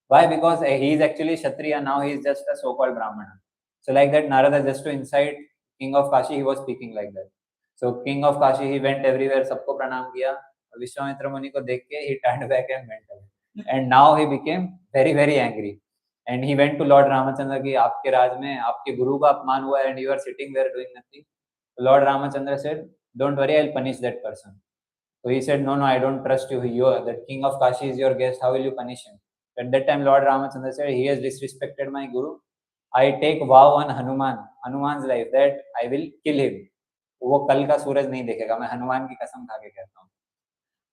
A: Why? Because he is actually Kshatriya, now he is just a so-called Brahmana. So like that, Narada, just to incite king of Kashi, he was speaking like that. So king of Kashi, he went everywhere, सबको प्रणाम किया. Vishwamitra Muni को देख के he turned back and went away. And now he became very, very angry. And he went to Lord Ramachandra ki आपके राज में आपके गुरु का अपमान हुआ and you are sitting there doing nothing. Lord Ramachandra said, don't worry, I'll punish that person. So he said, no, I don't trust you. The king of Kashi is your guest. How will you punish him? At that time, Lord Ramachandra said, he has disrespected my guru. I take vow on Hanuman's life that I will kill him. वो कल का सूरज नहीं देखेगा, मैं हनुमान की कसम खा के कहता हूँ.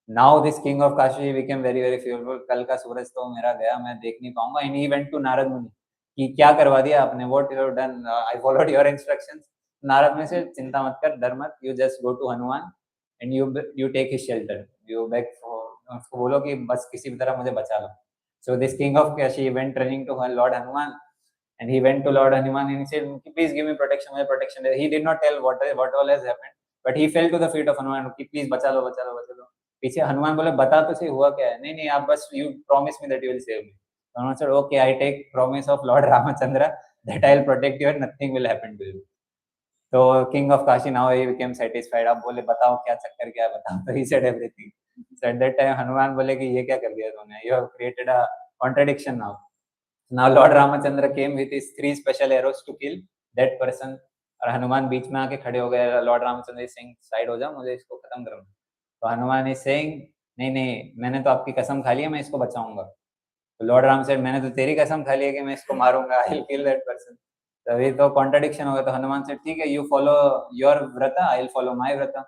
A: Now this king of Kashi became very, very fearful. कल का सूरज तो मेरा गया, मैं देख नहीं पाऊंगा. And he went to Narad Muni कि क्या करवा दिया आपने? What you have done? I followed your instructions. Narad में से चिंता मत कर, डर मत. You just go to Hanuman and you take his shelter. You beg for, उसको बोलो कि बस किसी भी तरह मुझे बचा लो. So this king of Kashi went running to Lord Hanuman, and he went to Lord Hanuman and he said, please give me protection, my protection. He did not tell what all has happened, but he fell to the feet of Hanuman कि please बचा लो. पीछे हनुमान बोले बता तो सही हुआ क्या है? नहीं आप बस you promise me that you will save me. Hanuman said, okay, I take promise of Lord Ramachandra that I will protect you and nothing will happen to you. So king of Kashi, now he became satisfied. अब बोले बताओ क्या चक्कर क्या है बताओ. So he said everything. So at that time Hanuman बोले कि ये क्या कर दिया तूने? You have created a contradiction now. Now Lord Ramachandra came with his 3 special arrows to kill that person. और हनुमान बीच में आके खड़े हो गए. Lord Ramachandra is saying, side हो जाओ, मुझे इसको खत्म करना. So Hanuman is saying नहीं नहीं, मैंने तो आपकी कसम खा ली है, मैं इसको बचाऊंगा. तो लॉर्ड राम सेड, मैंने तो तेरी कसम खा ली है कि मैं इसको मारूंगा, I will kill that person. तभी तो कॉन्ट्रडिक्शन हो गया. तो हनुमान सेड, ठीक है, you follow your vrata, I will follow my vrata.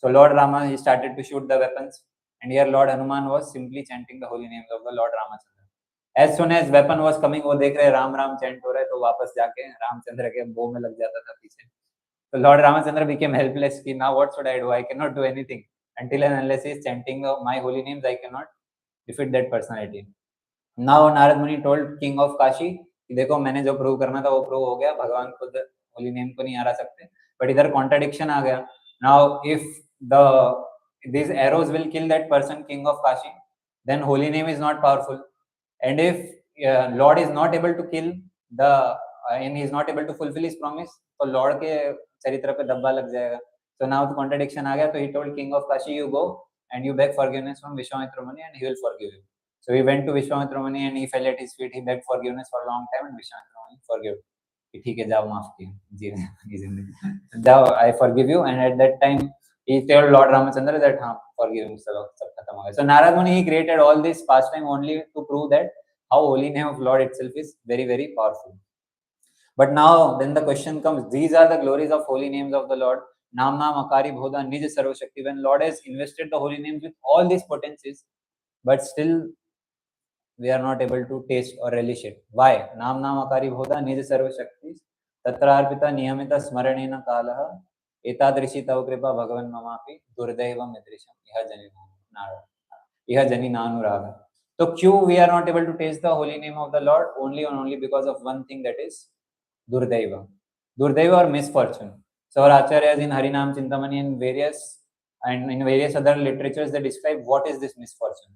A: So lord Rama he started to shoot the weapons, and here lord Hanuman was simply chanting the holy names of the lord Ramachandra. As soon as weapon was coming, वो देख रहे Ram Ram chant हो रहे, तो वापस जाके रामचंद्र के बो में लग जाता था पीछे. तो लॉर्ड रामचंद्र became helpless कि now what should I do? I cannot do anything until and unless he is chanting my holy names. I cannot defeat that personality. Now Narad मुनि told king of Kashi कि देखो मैंने जो prove करना था वो prove हो गया, भगवान खुद होली नेम को नहीं हरा सकते. बट इधर कॉन्ट्रडिक्शन आ गया. Now if the these arrows will kill that person, king of Kashi, then holy name is not powerful. And if Lord is not able to kill the and he is not able to fulfill his promise, तो Lord के चरित्र पे धब्बा लग जाएगा. तो now the contradiction आ गया. तो he told king of Kashi, you go and you beg forgiveness from Vishwamitra Muni and he will forgive you. So he went to Vishwamitra Muni and he fell at his feet. He begged forgiveness for a long time and Vishwamitra Muni forgave. कि ठीक है, जाओ, माफ किया, जी जिंदगी, जाओ, I forgive you. And at that time he told Lord Ramachandra that हाँ, forgive him, सब खत्म हो गया. So Narad Muni, he created all this pastime only to prove that how holy name of Lord itself is very very powerful. But now then the question comes, these are the glories of holy names of the Lord. Nam Nam Akari Bhoda Nij Sarva Shakti. When Lord has invested the holy names with all these potencies, but still we are not able to taste or relish it. Why? Nam Nam Akari Bhoda Nij Sarva Shakti. Tatra Arpita Niyamita Smaranena Kalaha. Etadrishi Tav Kripa Bhagavan Mamapi. Durdaivam Midrisham. Iha Jani Nanuraga. So Q, we are not able to taste the holy name of the Lord only and only because of one thing, that is Durdaiva. Durdaiva or misfortune. So our acharyas in Harinam Chintamani and in various other literatures, they describe what is this misfortune.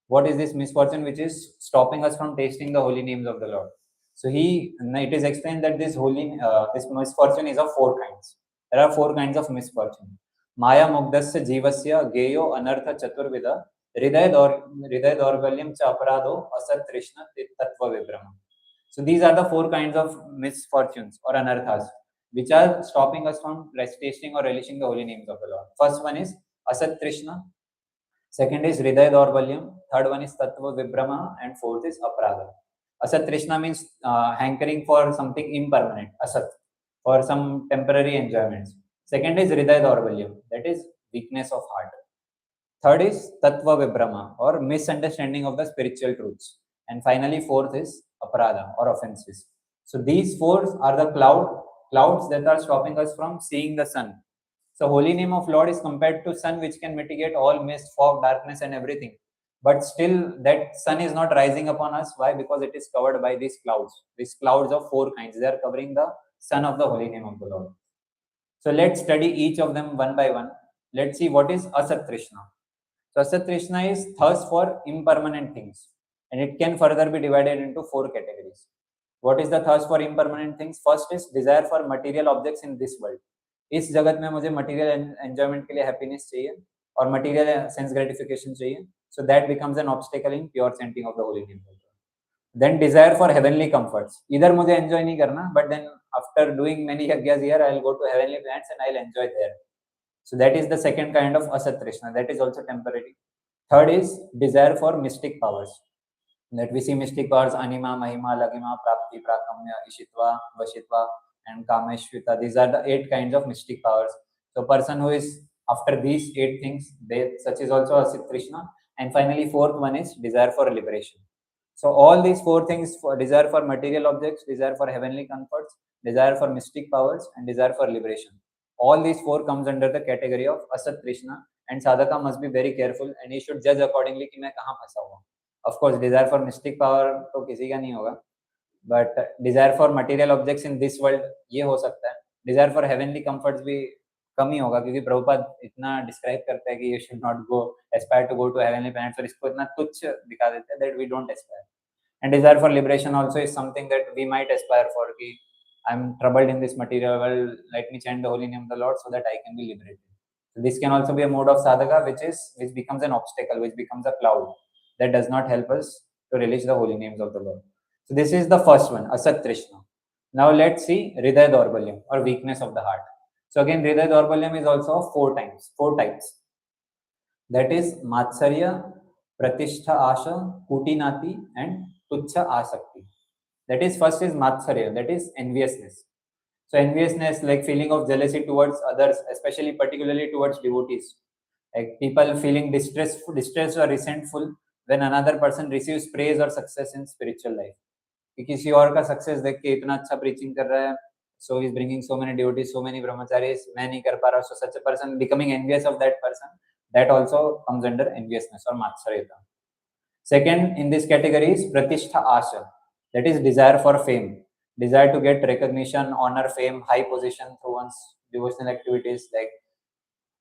A: What is this misfortune which is stopping us from tasting the holy names of the Lord? So it is explained that this misfortune is of four kinds. There are four kinds of misfortune. Maya Mugdasya Jivasya Geyo Anartha Chaturvida Hridaya Daurbalyam Cha Aparado Asat Trishna Tattva Vibrama. So these are the four kinds of misfortunes or anarthas which are stopping us from tasting or relishing the holy names of the Lord. First one is Asat Trishna, second is Hridaya Daurbalyam, third one is Tattva Vibrama, and fourth is Aparada. Asat Trishna means hankering for something impermanent, Asat, for some temporary enjoyments. Second is Hridaya Daurbalyam, that is weakness of heart. Third is Tattva Vibrama or misunderstanding of the spiritual truths. And finally, fourth is Aparada or offenses. So these four are the clouds that are stopping us from seeing the sun. So holy name of Lord is compared to sun, which can mitigate all mist, fog, darkness and everything. But still that sun is not rising upon us. Why? Because it is covered by these clouds of four kinds. They are covering the sun of the holy name of the Lord. So let's study each of them one by one. Let's see what is Asat Trishna. So Asat Trishna is thirst for impermanent things, and it can further be divided into four categories. What is the thirst for impermanent things? First is desire for material objects in this world. इस जगत में मुझे material enjoyment के लिए happiness चाहिए और material sense gratification चाहिए. So that becomes an obstacle in pure chanting of the holy name. Then desire for heavenly comforts. इधर मुझे enjoy नहीं करना, but then after doing many yagyas here, I will go to heavenly planets and I will enjoy there. So that is the second kind of Asat Trishna. That is also temporary. Third is desire for mystic powers. That we see mystic powers: Anima, Mahima, Lagima, Prapti, Prakamya, Ishitva, Vashitva, and Kameshvita. These are the 8 kinds of mystic powers. So person who is after these 8 things, such is also Asat Trishna. And finally, fourth one is desire for liberation. So all these 4 things, for desire for material objects, desire for heavenly comforts, desire for mystic powers, and desire for liberation. All these 4 comes under the category of Asat Trishna, and sadhaka must be very careful and he should judge accordingly कि मैं कहाँ फंसा हुआ. Of course, desire for mystic power तो किसी का नहीं होगा, but desire for material objects in this world ये हो सकता है. Desire for heavenly comforts भी कम ही होगा, क्योंकि प्रभुपाद इतना डिस्क्राइब करता है कि you should not go aspire to go to heavenly planets, और इसको इतना तुच्छ दिखा देते हैं that we don't aspire. And desire for liberation also is something that we might aspire for कि I'm troubled in this material world, let me chant the holy name of the Lord so that I can be liberated. So this can also be a mode of sadhaka which becomes an obstacle, which becomes a cloud that does not help us to relish the holy names of the Lord. So this is the first one, Asat Trishna. Now let's see Hridaya Daurbalyam or weakness of the heart. So again, Hridaya Daurbalyam is also of 4 types. That is Matsarya, Pratishtha Asha, Kutinati, and Tuchha Asakti. That is, first is Matsarya, that is enviousness. So enviousness, like feeling of jealousy towards others, especially particularly towards devotees. Like people feeling distressed or resentful when another person receives praise or success in spiritual life. कि किसी और का success देख के इतना अच्छा preaching कर रहा है, so he's bringing so many devotees, so many brahmacharis, मैं नहीं कर पा रहा, so such a person becoming envious of that person, that also comes under enviousness or matsarita. Second in this category is pratishtha asha, that is desire for fame, desire to get recognition, honor, fame, high position through one's devotional activities. Like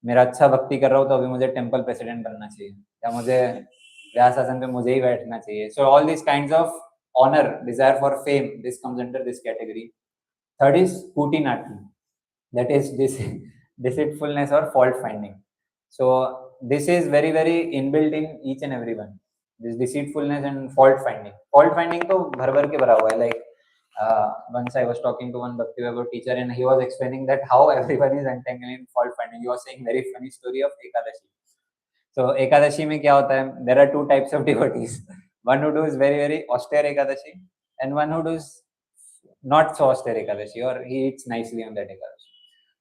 A: मेरा अच्छा भक्ति कर रहा हूँ तो अभी मुझे temple president बनना चाहिए, या मुझे व्यास आसन पे मुझे ही बैठना चाहिए. So all this kinds of honor, desire for fame, this comes under this category. Third is putinati, that is this deceitfulness or fault finding. So this is very very inbuilt in each and everyone, this deceitfulness and fault finding. Fault finding तो भर भर के भरा हुआ है. Like once I was talking to one Bhakti Vaibhav teacher and he was explaining that how everyone is entangled in fault finding. He was saying very funny story of Ekadashi. So Ekadashi में क्या होता है? There are two types of devotees. One who does very very austere Ekadashi and one who does not so austere Ekadashi, or he eats nicely on that Ekadashi.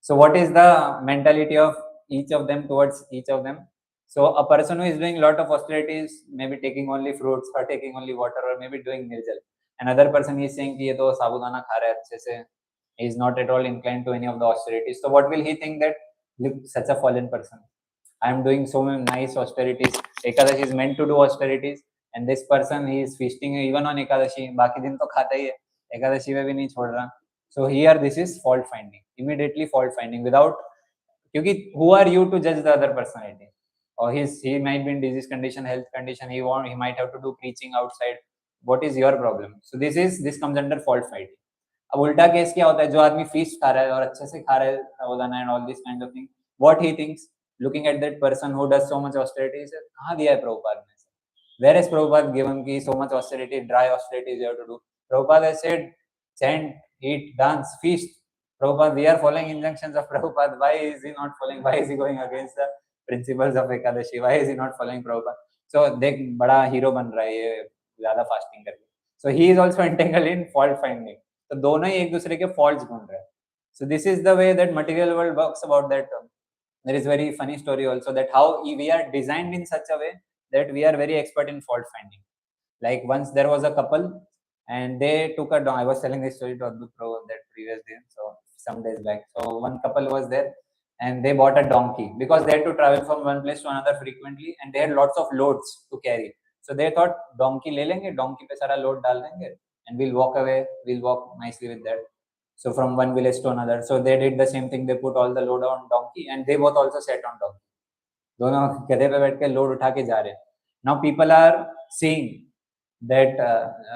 A: So what is the mentality of each of them towards each of them? So a person who is doing a lot of austerities, maybe taking only fruits or taking only water or maybe doing nirjal. Another person is saying कि ये तो साबुदाना खा रहा है अच्छे से, he is not at all inclined to any of the austerities. So what will he think that, look, such a fallen person, I am doing so many nice austerities. Ekadashi is meant to do austerities, and this person he is feasting even on Ekadashi. बाकी दिन तो खाता ही है, Ekadashi में भी नहीं छोड़ रहा. So here this is fault finding, immediately fault finding without, क्योंकि who are you to judge the other personality? Or he might be in disease condition, health condition, he might have to do preaching outside. What is your problem? So this comes under fault finding. अब उल्टा case क्या होता है, जो आदमी feast खा रहा है और अच्छे से खा रहा है sabudana and all this kind of thing, what he thinks looking at that person who does so much austerity, he says, कहाँ दिया है प्रभुपाद ने? Where has Prabhupada given ki so much austerity, dry austerities you have to do? Prabhupada has said, chant, eat, dance, feast. Prabhupada, we are following injunctions of Prabhupada. Why is he not following? Why is he going against the principles of Ekadashi? Why is he not following Prabhupada? So देख बड़ा hero बन रहा है ये ज़्यादा fasting करके. So he is also entangled in fault finding. तो दोनों ही एक दूसरे के faults ढूंढ रहे हैं. So this is the way that material world works about that. There is very funny story also that how we are designed in such a way that we are very expert in fault finding. Like once there was a couple and they took a donkey. I was telling this story to Adbut Pro that previous day, so some days back. So one couple was there and they bought a donkey because they had to travel from one place to another frequently and they had lots of loads to carry. So they thought donkey ले लेंगे, donkey पे सारा load डाल देंगे and we'll walk away, we'll walk nicely with that. So from one village to another. So they did the same thing. They put all the load on donkey and they both also sat on donkey. दोनों गधे पे बैठ के load उठा के जा रहे हैं. Now people are seeing that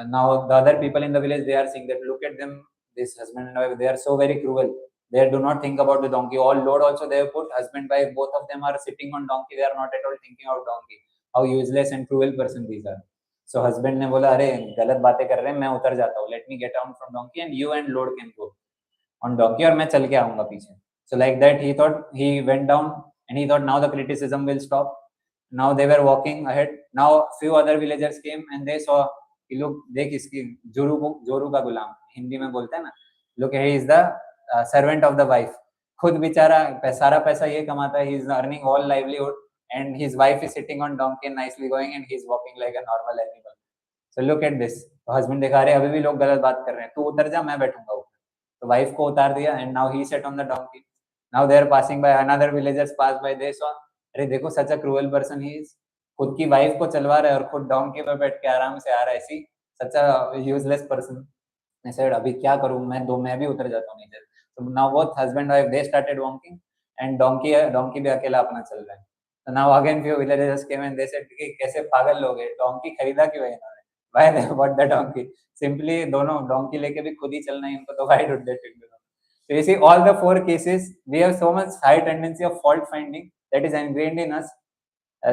A: now the other people in the village, they are seeing that, look at them, this husband and wife, they are so very cruel. They do not think about the donkey. All load also they have put, husband wife both of them are sitting on donkey. They are not at all thinking about donkey. How useless and cruel person these are. So husband ने बोला अरे गलत बातें कर रहे हैं, मैं उतर जाता हूँ. Let me get down from donkey and you and load can go on donkey और मैं चल के आऊंगा पीछे. So like that he thought, he went down and he thought now the criticism will stop. Now they were walking ahead. Now few other villagers came and they saw कि लोग देख इसकी जोरू का गुलाम हिंदी में बोलते हैं ना, look he is the servant of the wife. खुद बेचारा सारा पैसा ये कमाता है, he is earning all livelihood and his wife is sitting on donkey nicely going and he is walking like a normal animal. So look at this. तो husband देखा रहे अभी भी लोग गलत बात कर रहे हैं, तू उतर जा मैं बैठूंगा ऊपर. तो वाइफ को उतार दिया and now he sat on the donkey. Now they are passing by, another villagers pass by, they saw, अरे देखो such a cruel person he is. खुद की वाइफ को चलवा रहा है और खुद डोंकी पे बैठ के आराम से आ रहा है, ऐसी such a useless person. I said अभी क्या करूं मैं भी उतर जाता हूँ नीचे. So now both husband wife they started walking and donkey भी अकेला अपना चल रहा है. So now again few villagers came and they said कि कैसे पागल लोग हैं, donkey खरीदा क्यों है इन्होंने? Why they bought the donkey? Simply दोनों donkey लेके भी खुद ही चलना है इनको, तो why did they take the donkey? So you see all the four cases we have so much high tendency of fault finding that is ingrained in us.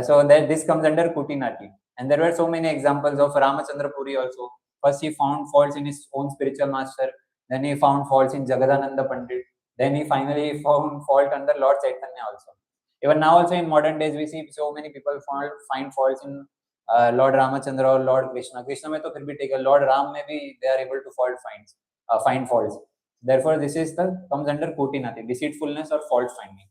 A: So that this comes under Kutinati. And there were so many examples of Ramachandra Puri also. First he found faults in his own spiritual master, then he found faults in Jagadananda Pandit, then he finally found fault under Lord Chaitanya also. Even now also in modern days we see so many people find faults in Lord Ramachandra or Lord Krishna. Krishna में तो फिर भी ठीक है, Lord Ram में भी they are able to find faults. Therefore this is the comes under kutinati, deceitfulness or fault finding.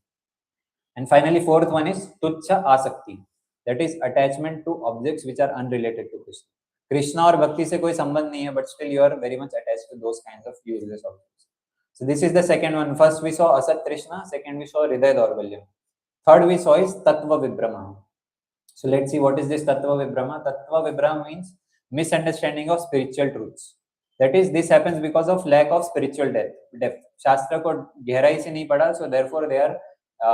A: And finally fourth one is tuchha asakti, that is attachment to objects which are unrelated to Krishna. Krishna और भक्ति से कोई संबंध नहीं है, but still you are very much attached to those kinds of useless objects. So this is the second one. First we saw Asat Krishna, second we saw Hriday Daurbalyam. Third we saw is Tattva Vibhrama. So let's see what is this Tattva Vibhrama. Tattva Vibhrama means misunderstanding of spiritual truths. That is, this happens because of lack of spiritual depth. Shastra को गहराई से नहीं पढ़ा, so therefore they are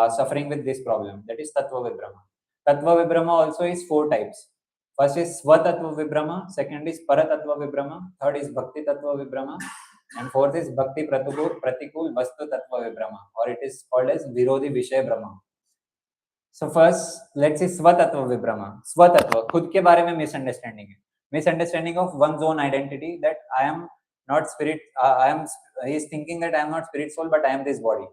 A: suffering with this problem. That is Tattva Vibhrama. Tattva Vibhrama also is 4 types. First is Svatattva Vibhrama, second is Paratattva Vibhrama, third is Bhakti Tattva Vibhrama, and fourth is Bhakti Pratikul Vastu Tattva Vibhrama, or it is called as Virodhi Vishaya Brahma. So first, let's see Svatattva Vibhrama. Svatattva, खुद के बारे में misunderstanding है. Misunderstanding of one's own identity, that I am not spirit, he is thinking that I am not spirit soul, but I am this body,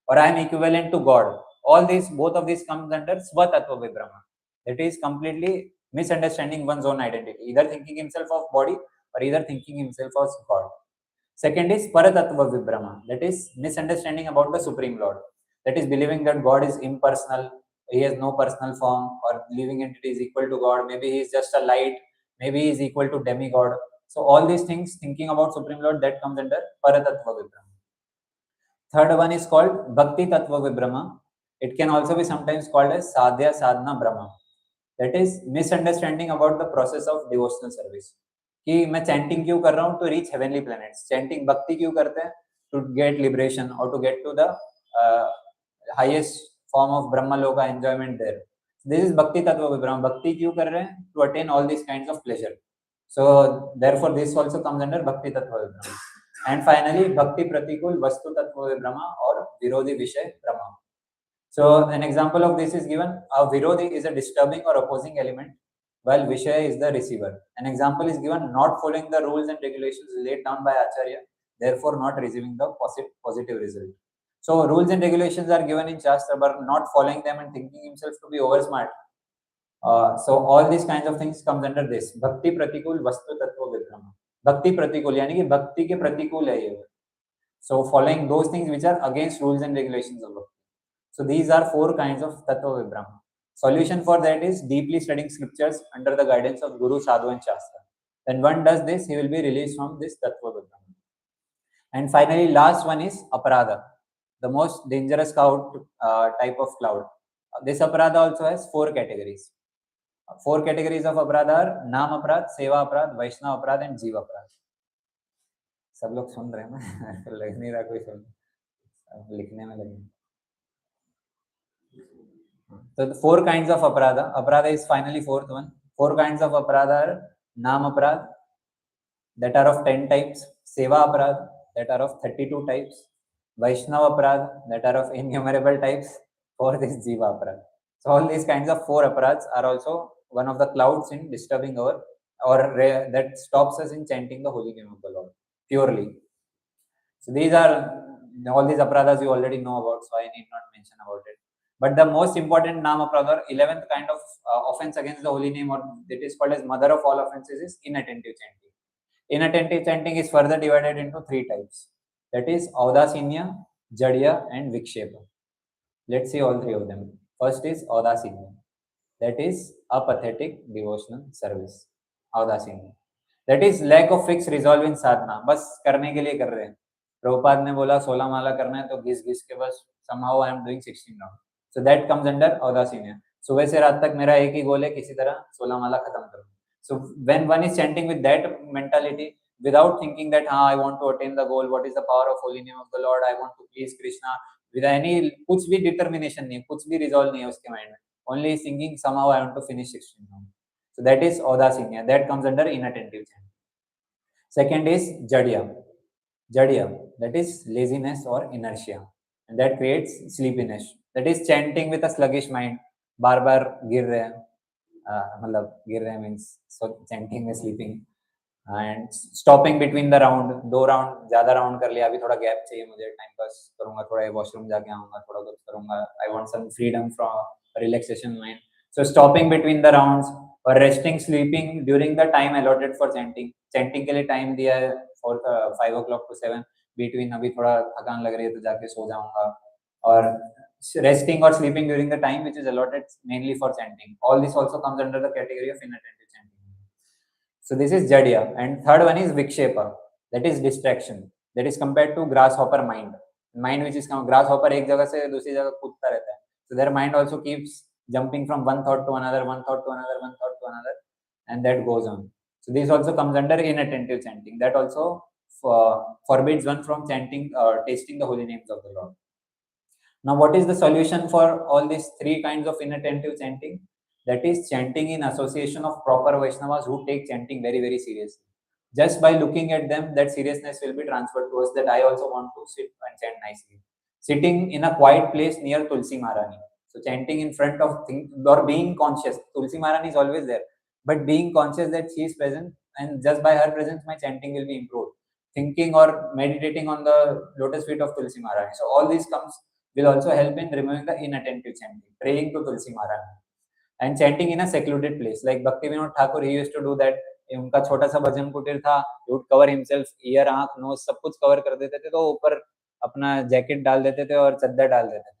A: or I am equivalent to God. All these, both of these comes under Svatattva Vibhrama. That is completely misunderstanding one's own identity, either thinking himself of body or either thinking himself as God. Second is Paratattva Vibhrama, that is misunderstanding about the Supreme Lord, that is believing that God is impersonal, he has no personal form, or living entity is equal to God, maybe he is just a light, maybe he is equal to demigod. So all these things, thinking about Supreme Lord, that comes under Paratattva Vibhrama. Third one is called Bhakti Tattva Vibhrama. It can also be sometimes called as Sadhya Sadhana Brahma. That is misunderstanding about the process of devotional service. कि मैं chanting क्यों कर रहा हूँ to reach heavenly planets, chanting भक्ति क्यों करते हैं to get liberation or to get to the highest form of Brahma Loka enjoyment there. This is Bhakti Tattva Vibhrama. Bhakti क्यों कर रहे हैं? To attain all these kinds of pleasure. So therefore this also comes under Bhakti Tattva Vibhrama. And finally Bhakti Pratikul Vastu Tattva Vibhrama or Virodhi Vishaya Brahma. So an example of this is given. A Virodhi is a disturbing or opposing element, while Vishaya is the receiver. An example is given: not following the rules and regulations laid down by Acharya, therefore not receiving the positive result. So rules and regulations are given in Shastra, but not following them and thinking himself to be over smart. So all these kinds of things comes under this Bhakti Pratikul Vastu Tattva Vibhrama. Bhakti Pratikul यानी कि भक्ति के प्रतिकूल है ये. So following those things which are against rules and regulations of bhakti. So these are 4 kinds of Tattva Vibhrama. Solution for that is deeply studying scriptures under the guidance of Guru, Sadhu and Shastra. When one does this, he will be released from this Tattva Vibhrama. And finally, last one is Aparadha, the most dangerous type of cloud. This Aparadha also has 4 categories. 4 categories of Aparadha are Nam Aparadh, Seva Aparadh, Vaishnava Aparadh and Jiva Aparadh. सब लोग सुन रहे हैं ना? लग नहीं रहा कोई सुन, लिखने में लगे. So the 4 kinds of aparadha. Aparadha is finally 4th one. 4 kinds of aparadha are Nam Aparadha, that are of 10 types. Seva Aparadha, that are of 32 types. Vaishnava Aparadha, that are of innumerable types. 4th is Jiva Aparadha. So all these kinds of 4 aparadhas are also one of the clouds in disturbing our, or that stops us in chanting the holy name of the Lord purely. So these are all these aparadhas you already know about, so I need not mention about it. But the most important Nam Aparadha, 11th kind of offense against the holy name, or it is called as mother of all offenses, is inattentive chanting. Inattentive chanting is further divided into 3 types. That is Audasinya, Jadya and Vikshepa. Let's see all 3 of them. First is Audasinya. That is apathetic devotional service. Audasinya. That is lack of fixed resolve in sadhana. बस करने के लिए कर रहे हैं. प्रभुपाद ने बोला 16 माला करना है तो घिस घिस के बस somehow I am doing 16 now. So that comes under Audasinya. सुबह से रात तक मेरा एक ही गोल है, किसी तरह 16 माला खत्म करूं. So when one is chanting with that mentality, without thinking that I want to attain the goal, what is the power of holy name of the Lord, I want to please Krishna, with any कुछ भी determination नहीं, कुछ भी resolve नहीं है उसके mind में. Only thinking somehow I want to finish 16 now. So that is Audasinya. That comes under inattentive chanting. Second is Jadya. Jadya, that is laziness or inertia, and that creates sleepiness. That is chanting with a sluggish mind. बार बार गिर रहे हैं, मतलब गिर रहे हैं means so chanting में sleeping. And stopping between the round, 2 round ज्यादा round कर लिया, अभी थोड़ा गैप चाहिए मुझे, टाइम पास करूंगा, थोड़ा वॉशरूम जाके आऊंगा, थोड़ा कुछ करूंगा, I want some freedom from relaxation mind. So stopping between the rounds और resting sleeping during the time allotted for chanting. Chanting के लिए टाइम दिया है फॉर 5 o'clock to 7, बिटवीन अभी थोड़ा थकान लग रही है तो जाके सो जाऊंगा. और resting or sleeping during the time which is allotted mainly for chanting. All this also comes under the category of inattentive chanting. So this is Jadya. And third one is Vikshepa. That is distraction. That is compared to grasshopper mind. Mind which is grasshopper एक जगह से दूसरी जगह कूदता रहता है. So their mind also keeps jumping from one thought to another, one thought to another, one thought to another, and that goes on. So this also comes under inattentive chanting. That also forbids one from chanting or tasting the holy names of the Lord. Now, what is the solution for all these three kinds of inattentive chanting? That is chanting in association of proper Vaishnavas who take chanting very, very seriously. Just by looking at them, that seriousness will be transferred to us, that I also want to sit and chant nicely. Sitting in a quiet place near Tulsi Maharani. So chanting in front of things or being conscious. Tulsi Maharani is always there, but being conscious that she is present, and just by her presence, my chanting will be improved. Thinking or meditating on the lotus feet of Tulsi Maharani. So all these comes will also help in removing the inattentive chanting, praying to Tulsi Maharani, and chanting in a secluded place. Like Bhakti Vinod Thakur, he used to do that. उनका छोटा सा भजन कुटीर था, he would cover himself, year, आंख, knows सब कुछ cover कर देते थे, तो ऊपर अपना जैकेट डाल देते थे और चद्दर डाल देते थे.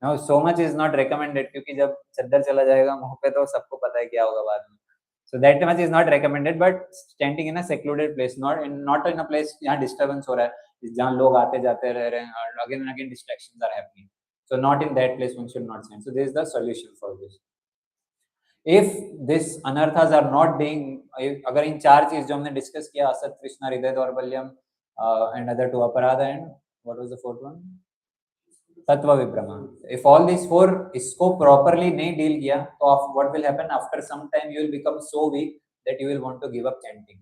A: Now so much is not recommended, क्योंकि जब चद्दर चला जाएगा मुंह पे तो सबको पता है क्या होगा बाद में. So that much is not recommended, but chanting in a secluded place, not in a place जहाँ disturbance हो रहा है, जहाँ लोग आते जाते रह रहे हैं और again and again distractions are happening. So not in that place one should not chant. So this is the solution for this. If this anarthas are not being, अगर इन चार चीज जो हमने डिस्कस किया, असत कृष्णा, हृदय दौर्बल्यम, and other two aparada, and what was the fourth one? तत्व विभ्रमा. If all these four इसको properly नहीं deal किया, तो what will happen after some time? You will become so weak that you will want to give up chanting.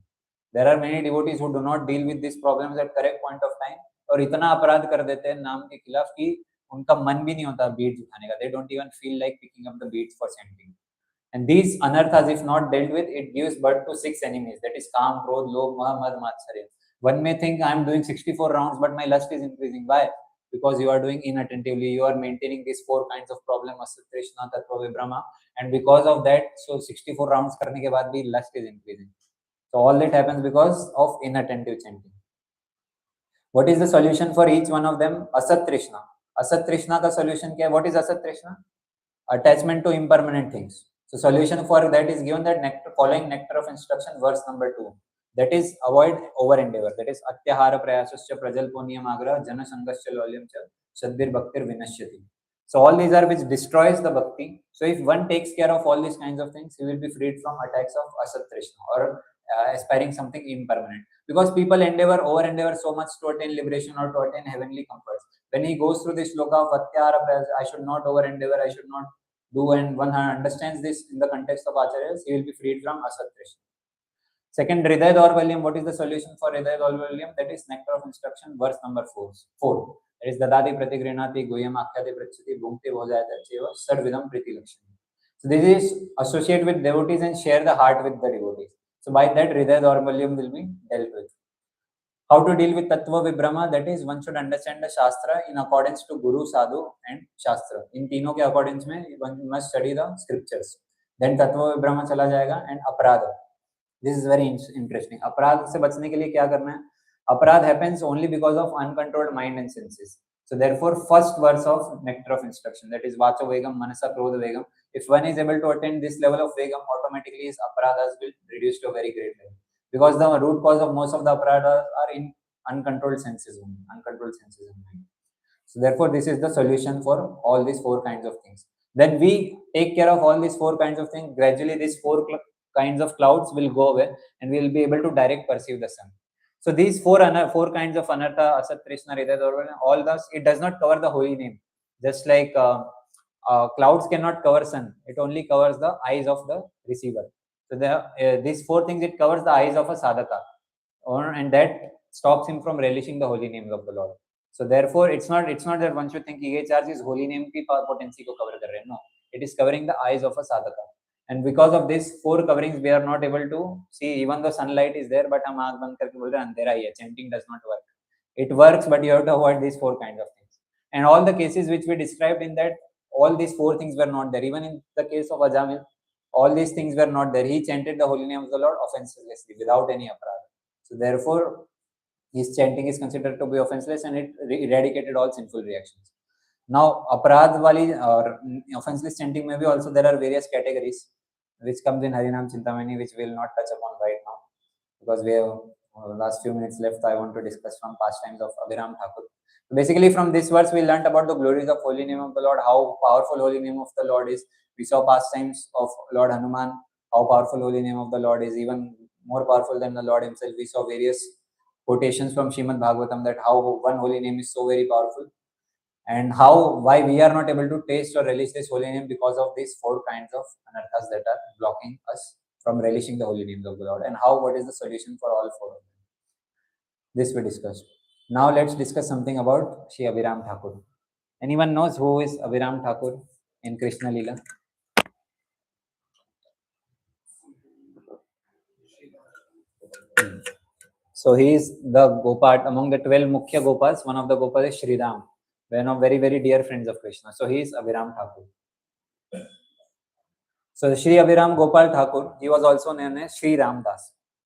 A: There are many devotees who do not deal with these problems at correct point of time, और इतना अपराध कर देते हैं नाम के खिलाफ कि उनका मन भी नहीं होता beads उठाने का. They don't even feel like picking up the beads for chanting. And these anarthas, if not dealt with, it gives birth to 6 enemies. That is Kam, Krodh, Lobh, Moh, Mad, Matsarya. One may think I am doing 64 rounds, but my lust is increasing. Why? Because you are doing inattentively. You are maintaining these 4 kinds of problem, Asat, Trishna, Tattva, Vibrama. And because of that, so 64 rounds करने के बाद भी lust is increasing. So all that happens because of inattentive chanting. What is the solution for each one of them? Asat Trishna. Asat Trishna का solution क्या है? What is Asat Trishna? Attachment to impermanent things. So solution for that is given that following nectar of instruction, verse number 2. That is avoid over endeavor. That is atyahara prayasasya prajalponiyam agra jana sangasya lolyam cha sadbir bhaktir vinashyati. So all these are which destroys the bhakti. So if one takes care of all these kinds of things, he will be freed from attacks of asat trishna or aspiring something impermanent. Because people over endeavor so much to attain liberation or to attain heavenly comforts. When he goes through this shloka of atyahara prayasasya, I should not over endeavor, I should not do, and one understands this in the context of acharyas, he will be freed from asat trishna. Second, Hridaya Daurbalyam. What is the solution for Hridaya Daurbalyam? That is nectar of instruction, verse number 4. That is Dadati Pratigrinati Goyam Akhyati Prachati Bhumte Bhojayata Cheva Sarvidam Priti Lakshmi. So this is associate with devotees and share the heart with the devotees. So by that, Hridaya Daurbalyam will be dealt with. How to deal with Tattva Vibrama? That is, one should understand the Shastra in accordance to Guru, Sadhu and Shastra. In तीनों के accordance में one must study the scriptures. Then Tattva Vibrama चला जाएगा, and Aparada. This is very interesting. अपराध से बचने के लिए क्या करना है? अपराध happens only because of uncontrolled mind and senses. So therefore, first verse of nectar of instruction, that is Vacho Vegam, Manasa Krodha Vegam. If one is able to attain this level of Vegam, automatically his aparadas will reduce to a very great level. Because the root cause of most of the aparadas are in uncontrolled senses only, uncontrolled senses in mind. So therefore, this is the solution for all these 4 kinds of things. Then we take care of all these 4 kinds of things. Gradually, these 4 kinds of clouds will go away, and we will be able to direct perceive the sun. So these 4 kinds of anartha, asat, trishna, hridaya, daurbalya, all those, it does not cover the holy name. Just like clouds cannot cover sun, it only covers the eyes of the receiver. So these 4 things, it covers the eyes of a sadhaka, and that stops him from relishing the holy names of the Lord. So therefore, it's not that one should think ye charge is holy name ki potency ko cover kar rahe. No, it is covering the eyes of a sadhaka. and because of this 4 coverings we are not able to see, even though sunlight is there, but हम आँख बंद करके बोल रहे हैं अंधेरा ही है. Chanting does not work. It works, but you have to avoid these 4 kinds of things. And all the cases which we described in that, all these 4 things were not there. Even in the case of Ajamil, all these things were not there. He chanted the holy name of the Lord offenselessly without any aparadha. So therefore his chanting is considered to be offenseless, and it eradicated all sinful reactions. Now aparadh wali or offenseless chanting, maybe also there are various categories which comes in Harinam Chintamani, which we will not touch upon right now because we have last few minutes left. I want to discuss from pastimes of Abhiram Thakur. Basically from this verse we learnt about the glories of holy name of the Lord, how powerful holy name of the Lord is. We saw pastimes of Lord Hanuman, how powerful holy name of the Lord is, even more powerful than the Lord himself. We saw various quotations from Srimad Bhagavatam that how one holy name is so very powerful, and why we are not able to taste or relish this holy name because of these 4 kinds of anarthas that are blocking us from relishing the holy names of the Lord, and what is the solution for all 4 of them. This we discussed. Now let's discuss something about Shri Abhiram Thakur. Anyone knows who is Abhiram Thakur in Krishna Leela? So he is the Gopat among the 12 Mukhya Gopas. One of the Gopas is Shri Ram, one of very, very dear friends of Krishna. So he is Abhiram Thakur. So Shri Abhiram Gopal Thakur, he was also known as Shri Ramdas.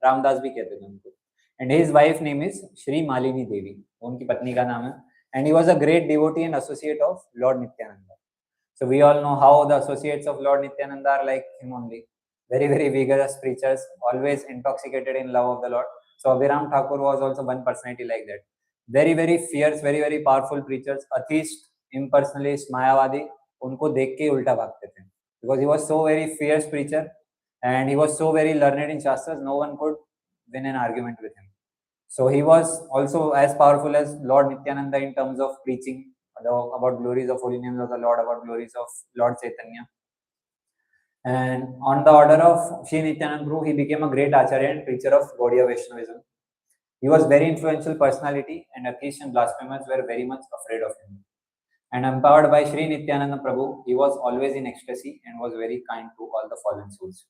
A: Ramdas bhi कहते थे उनको. And his wife name is Shri Malini Devi. उनकी पत्नी का नाम है. And he was a great devotee and associate of Lord Nityananda. So we all know how the associates of Lord Nityananda are like him only. Very, very vigorous preachers, always intoxicated in love of the Lord. So Abhiram Thakur was also one personality like that. Very, very fierce, very, very powerful preachers. Atheist, impersonalist, Mayavadi, उनको देख के उल्टा भागते थे. Because he was so very fierce preacher and he was so very learned in Shastras, no one could win an argument with him. So he was also as powerful as Lord Nityananda in terms of preaching about glories of holy names of the Lord, about glories of Lord Chaitanya. And on the order of Shri Nityananda Prabhu, he became a great acharya and preacher of Gaudiya Vaishnavism. He was very influential personality, and atheists and blasphemers were very much afraid of him. And empowered by Shri Nityananda Prabhu, he was always in ecstasy and was very kind to all the fallen souls.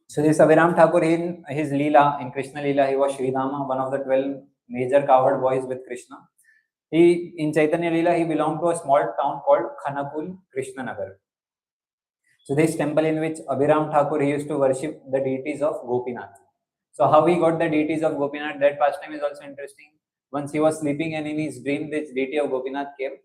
A: So this Abhiram Thakur, in his Leela, in Krishna Leela, he was Shri Rama, one of the 12 major cowherd boys with Krishna. He, in Chaitanya Leela, he belonged to a small town called Khanakul, Krishna Nagar. So this temple in which Abhiram Thakur, he used to worship the deities of Gopinath. So how he got the deities of Gopinath, that pastime is also interesting. Once he was sleeping and in his dream this deity of Gopinath came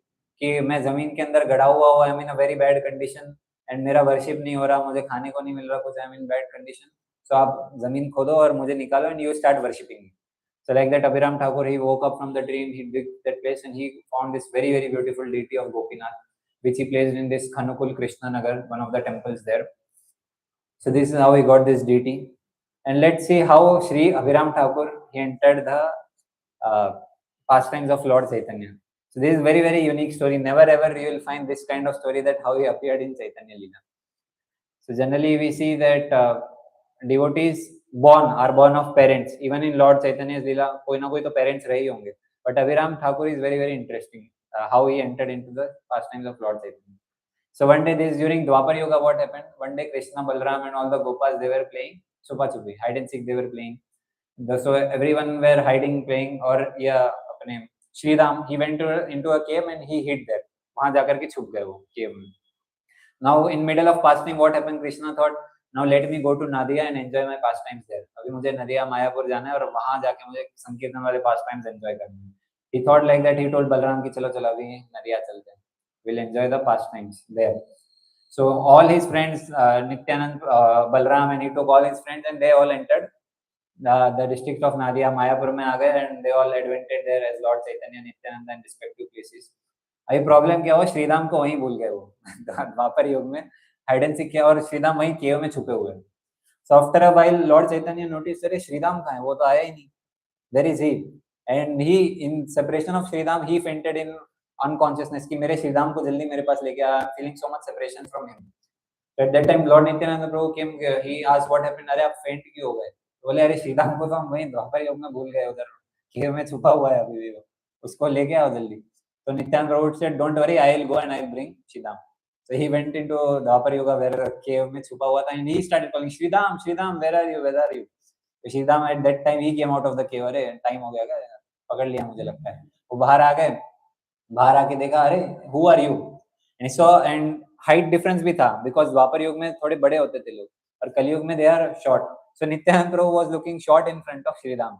A: कि मैं जमीन के अंदर गड़ा हुआ आई am in a very bad condition and मेरा worship नहीं हो रहा, मुझे खाने को नहीं मिल रहा कुछ, I am in bad condition, so आप जमीन खोदो और मुझे निकालो and you start worshipping me. So like that Abhiram Thakur, he woke up from the dream, he digged that place and he found this very, very beautiful deity of Gopinath, which he placed in this Khanukul Krishna Nagar, one of the temples there. So this is how he got this deity. And let's see how Shri Abhiram Thakur, he entered the pastimes of Lord Chaitanya. So this is very, very unique story. Never ever you will find this kind of story that how he appeared in Chaitanya Leela. So generally we see that devotees are born of parents. Even in Lord Chaitanya's Leela, koi na koi to parents rahe honge. But Abhiram Thakur is very, very interesting. How he entered into the pastimes of Lord Chaitanya. So one day, this during Dwapar Yuga, what happened? One day Krishna, Balram and all the Gopas, they were playing Chupa Chupi, hide and seek they were playing. So everyone were hiding, playing, or yeah, apne Shri Ram, he went into a cave and he hid there. वहां जाकर के छुप गए वो cave में. Now in middle of pastime, what happened? Krishna thought, now let me go to Nadia and enjoy my pastimes there. अभी मुझे नदिया मायापुर जाना है और वहां जाके मुझे संकीर्तन वाले pastimes enjoy करने हैं. He thought like that. He told Balram कि चलो चलो अभी नदिया चलते हैं. We'll enjoy the pastimes there. So all his friends, Nityanand, Balram, and he took all his friends and they all entered the district of Nadia, Mayapur में आ गए and they all advented there as Lord Chaitanya, Nityananda and respective places. अभी problem क्या हुआ? श्रीराम को वहीं भूल गए वो. द्वापर युग में हाइड एंड सीक किया और श्रीराम वहीं केव में छुपे हुए. So after a while Lord Chaitanya noticed, अरे श्रीराम कहाँ है? वो तो आया ही नहीं. Where is he? And he, in separation of Shriram, he fainted in unconsciousness कि मेरे श्रीराम को जल्दी मेरे पास लेके आ, feeling so much separation from him. At that time Lord Nityananda Prabhu came, he asked what happened. अरे आप faint क्यों हो गए? बोले अरे श्रीराम को तो हम वहीं द्वापर युग में भूल गए, उधर केव में छुपा हुआ है अभी भी, उसको लेके आओ जल्दी. तो Nityananda Prabhu said, don't worry, I will go and I will bring Shriram. So he went into Dwapar Yuga where cave में छुपा हुआ था and he started calling Shridam, Shridam, where are you, where are you? So Shridam at that time he came out of the cave. अरे time हो गया क्या? पकड़ लिया मुझे लगता है. वो बाहर आ गए. बाहर आके देखा अरे who are you? And he saw and height difference भी था because द्वापर युग में थोड़े बड़े होते थे लोग और कलयुग में they are short. So Nityanand Prabhu was looking short in front of Shridam.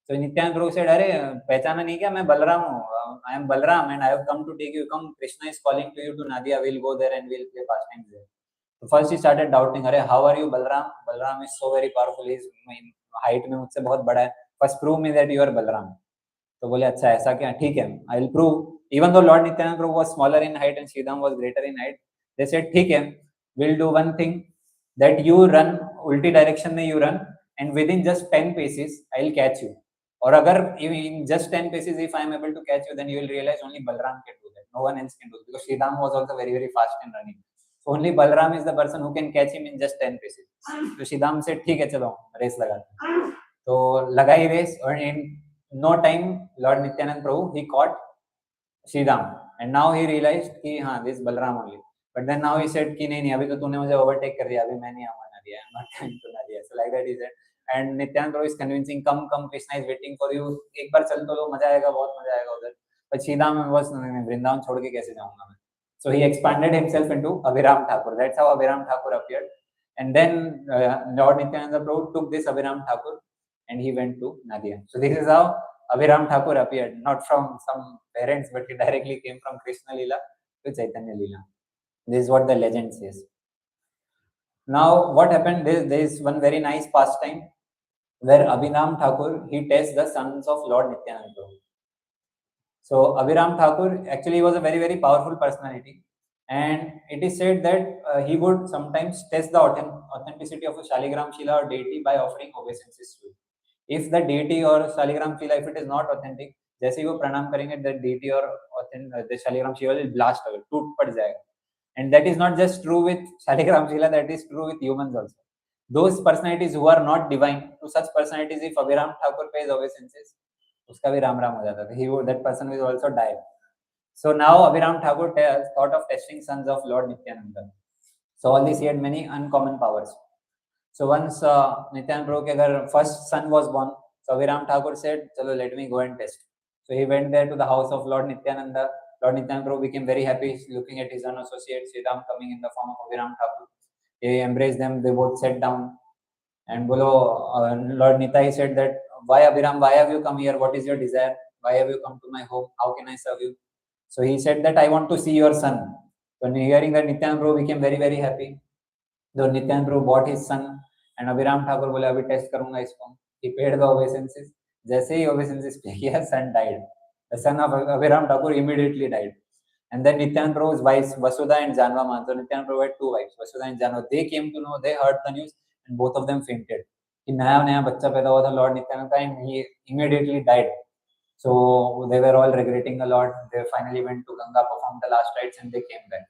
A: So Nityanand Prabhu said, "अरे पहचाना नहीं क्या? मैं बलराम हूँ. I am Balram and I have come to take you. Come, Krishna is calling to you to Nadia. We'll go there and we'll play pastimes there." So first he started doubting, "अरे how are you, Balram? Balram is so very powerful. He's height में मुझसे बहुत बड़ा है. First prove me that you are Balram." तो बोले अच्छा ऐसा क्या? ठीक है, I will prove. Even though Lord Nityanand Prabhu was smaller in height and Sridham was greater in height, they said ठीक है, we'll do one thing that you run उल्टी डायरेक्शन में you run and within just 10 paces I'll catch you. और अगर in just 10 paces if I am able to catch you, then you will realize only Balram can do that. No one else can do it because Sridham was also very very fast in running. So only Balram is the person who can catch him in just 10 paces. तो Sridham said ठीक है चलो race लगाते हैं. तो लगाई race और in no time Lord Nityanand Prabhu he caught Sridham and now he realized कि हाँ this Balram only. But then now he said कि नहीं अभी तो तूने मुझे overtake कर दिया, अभी मैं नहीं आऊँगा Nadia. I'm not coming to Nadia. So like that he said. And Nityanand Prabhu is convincing, come, Krishna is waiting for you. एक बार चल तो लो, मजा आएगा, बहुत मजा आएगा उधर. But Sridham was वृंदावन छोड़ के कैसे जाऊँगा मैं? So he expanded himself into Abhiram Thakur. That's how Abhiram Thakur appeared. And then Lord Nityananda Prabhu took this Abhiram Thakur and he went to Nadia. So this is how Abhiram Thakur appeared, not from some parents, but he directly came from Krishna Leela to Chaitanya Leela. This is what the legend says. Now, what happened? There is one very nice pastime where Abhiram Thakur he tests the sons of Lord Nityananda Prabhu. So Abhiram Thakur actually was a very very powerful personality, and it is said that he would sometimes test the authenticity of a Shaligram Shila or deity by offering obeisances to it. If the deity or Shaligram Shila, if it is not authentic, जैसे ही वो प्रणाम करेंगे, the deity or the Shaligram Shila will blast away, टूट पड़ जाएगा. And that is not just true with Shaligram Shila, that is true with humans also. Those personalities who are not divine, to such personalities, if Abhiram Thakur pays obeisances, उसका भी राम राम हो जाता था. He would, that person will also die. So now Abhiram Thakur thought of testing sons of Lord Nityananda. So all these he had many uncommon powers. So once Nityananda Prabhu ke ghar first son was born, so Abhiram Thakur said, "Chalo, let me go and test." So he went there to the house of Lord Nityananda. Lord Nityananda Prabhu became very happy looking at his unassociate Sridham coming in the form of Abhiram Thakur. He embraced them. They both sat down. And Bolo, Lord Nitai said that, "Why Abhiram? Why have you come here? What is your desire? Why have you come to my home? How can I serve you?" So he said that, "I want to see your son." So hearing that, Nityananda Prabhu became very very happy. Though Nityananda Prabhu bought his son, and Abhiram Thakur बोले अभी test करूंगा इसको. He paid the obeisances. जैसे ही obeisances पे किया, son died. The son of Abhiram Thakur immediately died. And then Nityananda Prabhu's wives Vasudha and Janva Man. So Nityananda Prabhu had two wives, Vasudha and Janva. They came to know, they heard the news, and both of them fainted. कि नया नया बच्चा पैदा हुआ था Lord Nityananda का, and he immediately died. So they were all regretting a lot. They finally went to Ganga, performed the last rites, and they came back.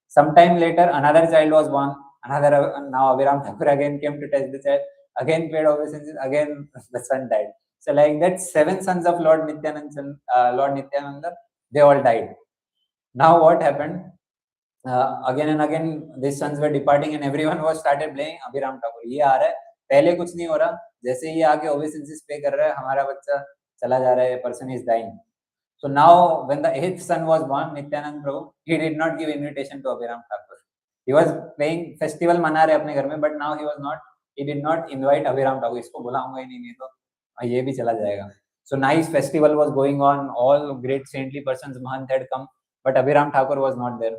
A: Sometime later, another child was born. Now Abhiram Thakur again came to test the child. Again paid obeisances. Again the son died. So like that, 7 sons of Lord Nityananda, they all died. Now what happened? Again and again, these sons were departing, and everyone was started blaming Abhiram Thakur. ये आ रहा है, पहले कुछ नहीं हो रहा, जैसे ये आके obeisances पे कर रहा है, हमारा बच्चा चला जा रहा है, person is dying. So now, when the 8th son was born, Nityanand Prabhu, he did not give invitation to Abhiram Thakur. He was playing festival मना रहे अपने घर में, but now he did not invite Abhiram Thakur. इसको बुलाऊंगा ही नहीं तो ये भी चला जाएगा. So nice festival was going on. All great saintly persons, Mahant had come, but Abhiram Thakur was not there.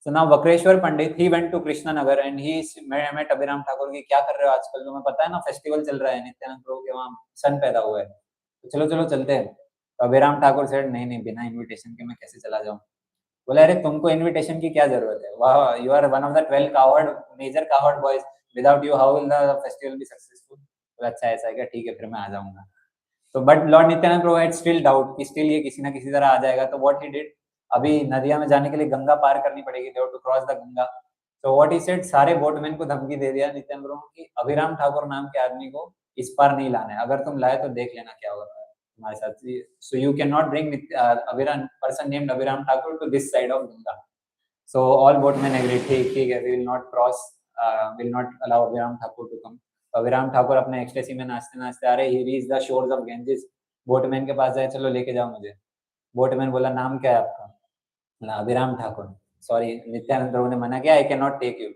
A: So now Vakreshwar Pandit, he went to Krishna Nagar and he met Abhiram Thakur कि क्या कर रहे हो आजकल? तुम्हें पता है ना फेस्टिवल चल रहा है, नित्यानंद प्रभु के वहाँ सन पैदा हुआ है, तो चलो चलो चलते हैं. तो अभिराम ठाकुर सेड नहीं बिना इनविटेशन के मैं कैसे चला जाऊं. बोले अरे तुमको इनविटेशन की क्या जरूरत है, वाह you are one of the 12 coward major coward boys, without you how will the festival be successful. बोला अच्छा ऐसा है क्या, ठीक है फिर मैं आ जाऊंगा. तो but Lord Nityanand Prabhu had still doubt कि स्टिल ये किसी ना किसी तरह आ जाएगा. तो व्हाट ही डिड, अभी नदिया में जाने के लिए गंगा पार करनी पड़ेगी, they have to cross the Ganga. तो व्हाट ही सेड, सारे बोटमैन को धमकी दे दिया नित्यानंद प्रभु की, अभिराम ठाकुर नाम के आदमी को इस पार नहीं लाना है, अगर तुम लाए तो देख लेना क्या होगा हमारे साथ. So you can not bring Abhiram person named Abhiram Thakur to this side of Ganga. So all boatmen agreed, ठीक है, we will not cross, will not allow Abhiram Thakur to come. तो अभिराम ठाकुर अपने एक्सटेसी में नाचते नाचते आ रहे, he reached the shores of Ganges. Boatman के पास जाए, चलो लेके जाओ मुझे. बोटमैन बोला, नाम क्या है आपका? बोला, अभिराम ठाकुर. सॉरी, नित्यानंद प्रभु ने मना किया, I cannot take you.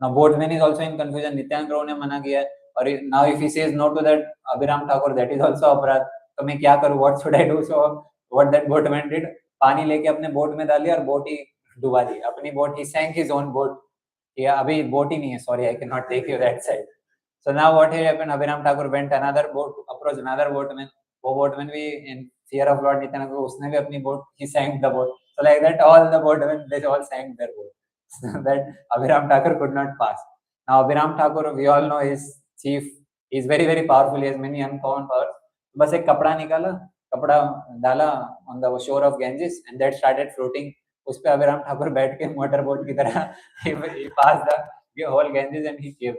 A: Now boatman is also in confusion. Nityanand प्रभु ने मना किया, और now if he says no to that Abhiram Thakur, that is also अपराध. तो मैं क्या करूँ? What should I do? So what that boatman did, पानी लेके अपने बोट में डाली और बोट ही डुबा दी. अपनी boat, he sank his own boat. या अभी बोट ही नहीं है, sorry, I cannot take you that side. So now what had happened, Abhiram Thakur went another boat, approached another boatman. वो boatman भी in fear of Lord Nityananda, उसने भी अपनी boat, he sank the boat. So like that, all the boatmen, they all sank their boat. So that Abhiram Thakur could not pass. Now Abhiram Thakur, we all know his chief, he is very very powerful. He has many uncommon powers. बस एक कपड़ा निकाला, कपड़ा डाला on the shore of Ganges, and that started floating. उस पे अभिराम ठाकुर बैठ के मोटर बोट की तरह he passed the whole Ganges and he came.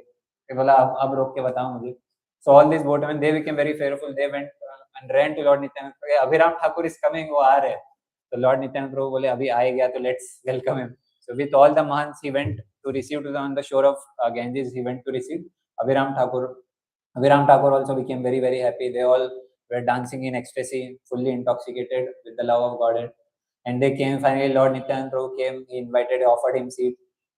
A: बोला, अब रोक के बताओ मुझे. So all these boatmen, they became very fearful. They went and ran to Lord Nityananda. Abhiram Thakur is coming, वो आ रहे हैं. तो Lord Nityananda प्रभु बोले, अभी आएगा तो let's welcome him. So with all the mahants, he went to receive to them on the shore of Ganges. He went to receive Abhiram Thakur. Abhiram Thakur also became very very happy. They all were dancing in ecstasy, fully intoxicated with the love of God. And they came finally. Lord Nityananda Prabhu came. He invited, offered him seat.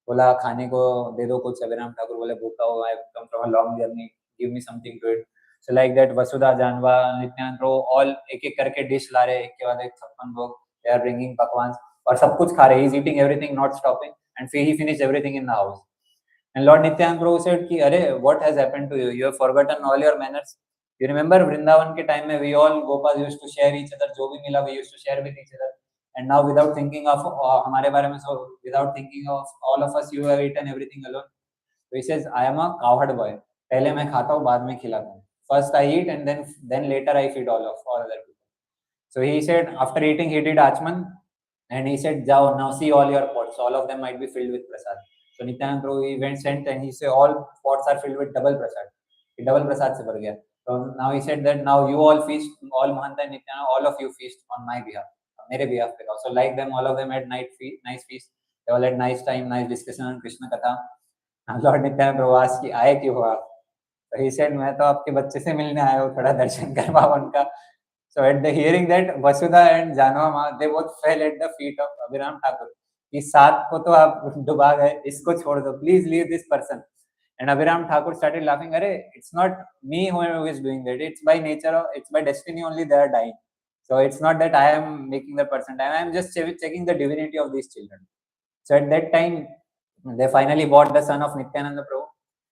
A: बोला, खाने को दे दो कुछ. अभिराम ठाकुर बोले, भूखा हो, I come from a long journey, give me something to eat. So like that, वसुधा, जानवा, नित्यानंद प्रभु all एक एक करके डिश ला रहे, एक के बाद एक 56 लोग, they are bringing पकवान और सब कुछ खा रहे. He is eating everything, not stopping, and he finished everything in the house. And Lord Nityananda Prabhu said कि अरे, what has happened to you? You have forgotten all your manners. You remember Vrindavan के time में we all Gopal used to share each other, जो भी मिला we used to share with each other. And now without thinking of हमारे बारे में, so without thinking of all of us, you have eaten everything alone. So he says, I am a cowherd boy. पहले मैं खाता हूँ, बाद में खिलाता हूँ. First I eat and then later I feed all other people. So he said after eating he did Achman, and he said, जाओ, now see all your pots. All of them might be filled with prasad. So Nityanand Prabhu, he went sent and he said all pots are filled with double prasad. Double prasad से भर गया. So now he said that now you all feast, all Mahanta and Nityanand, all of you feast on my behalf. मेरे behalf पे खाओ. So like them, all of them had nice feast. They all had nice time, nice discussion on Krishna Katha. And Lord Nityanand Prabhu asked कि आए क्यों हो आप? So he said, मैं तो आपके बच्चे से मिलने आया हूँ, थोड़ा दर्शन करवाओ उनका. So at the hearing that, Vasudha and Janva, they both fell at the feet of Abhiram Thakur. कि सात को तो आप डुबा गए, इसको छोड़ दो, please leave this person. And Abhiram Thakur started laughing. अरे, it's not me who is doing that. It's by nature, it's by destiny only they are dying. So it's not that I am making the person die. I am just checking the divinity of these children. So at that time, they finally bought the son of Nityananda Prabhu.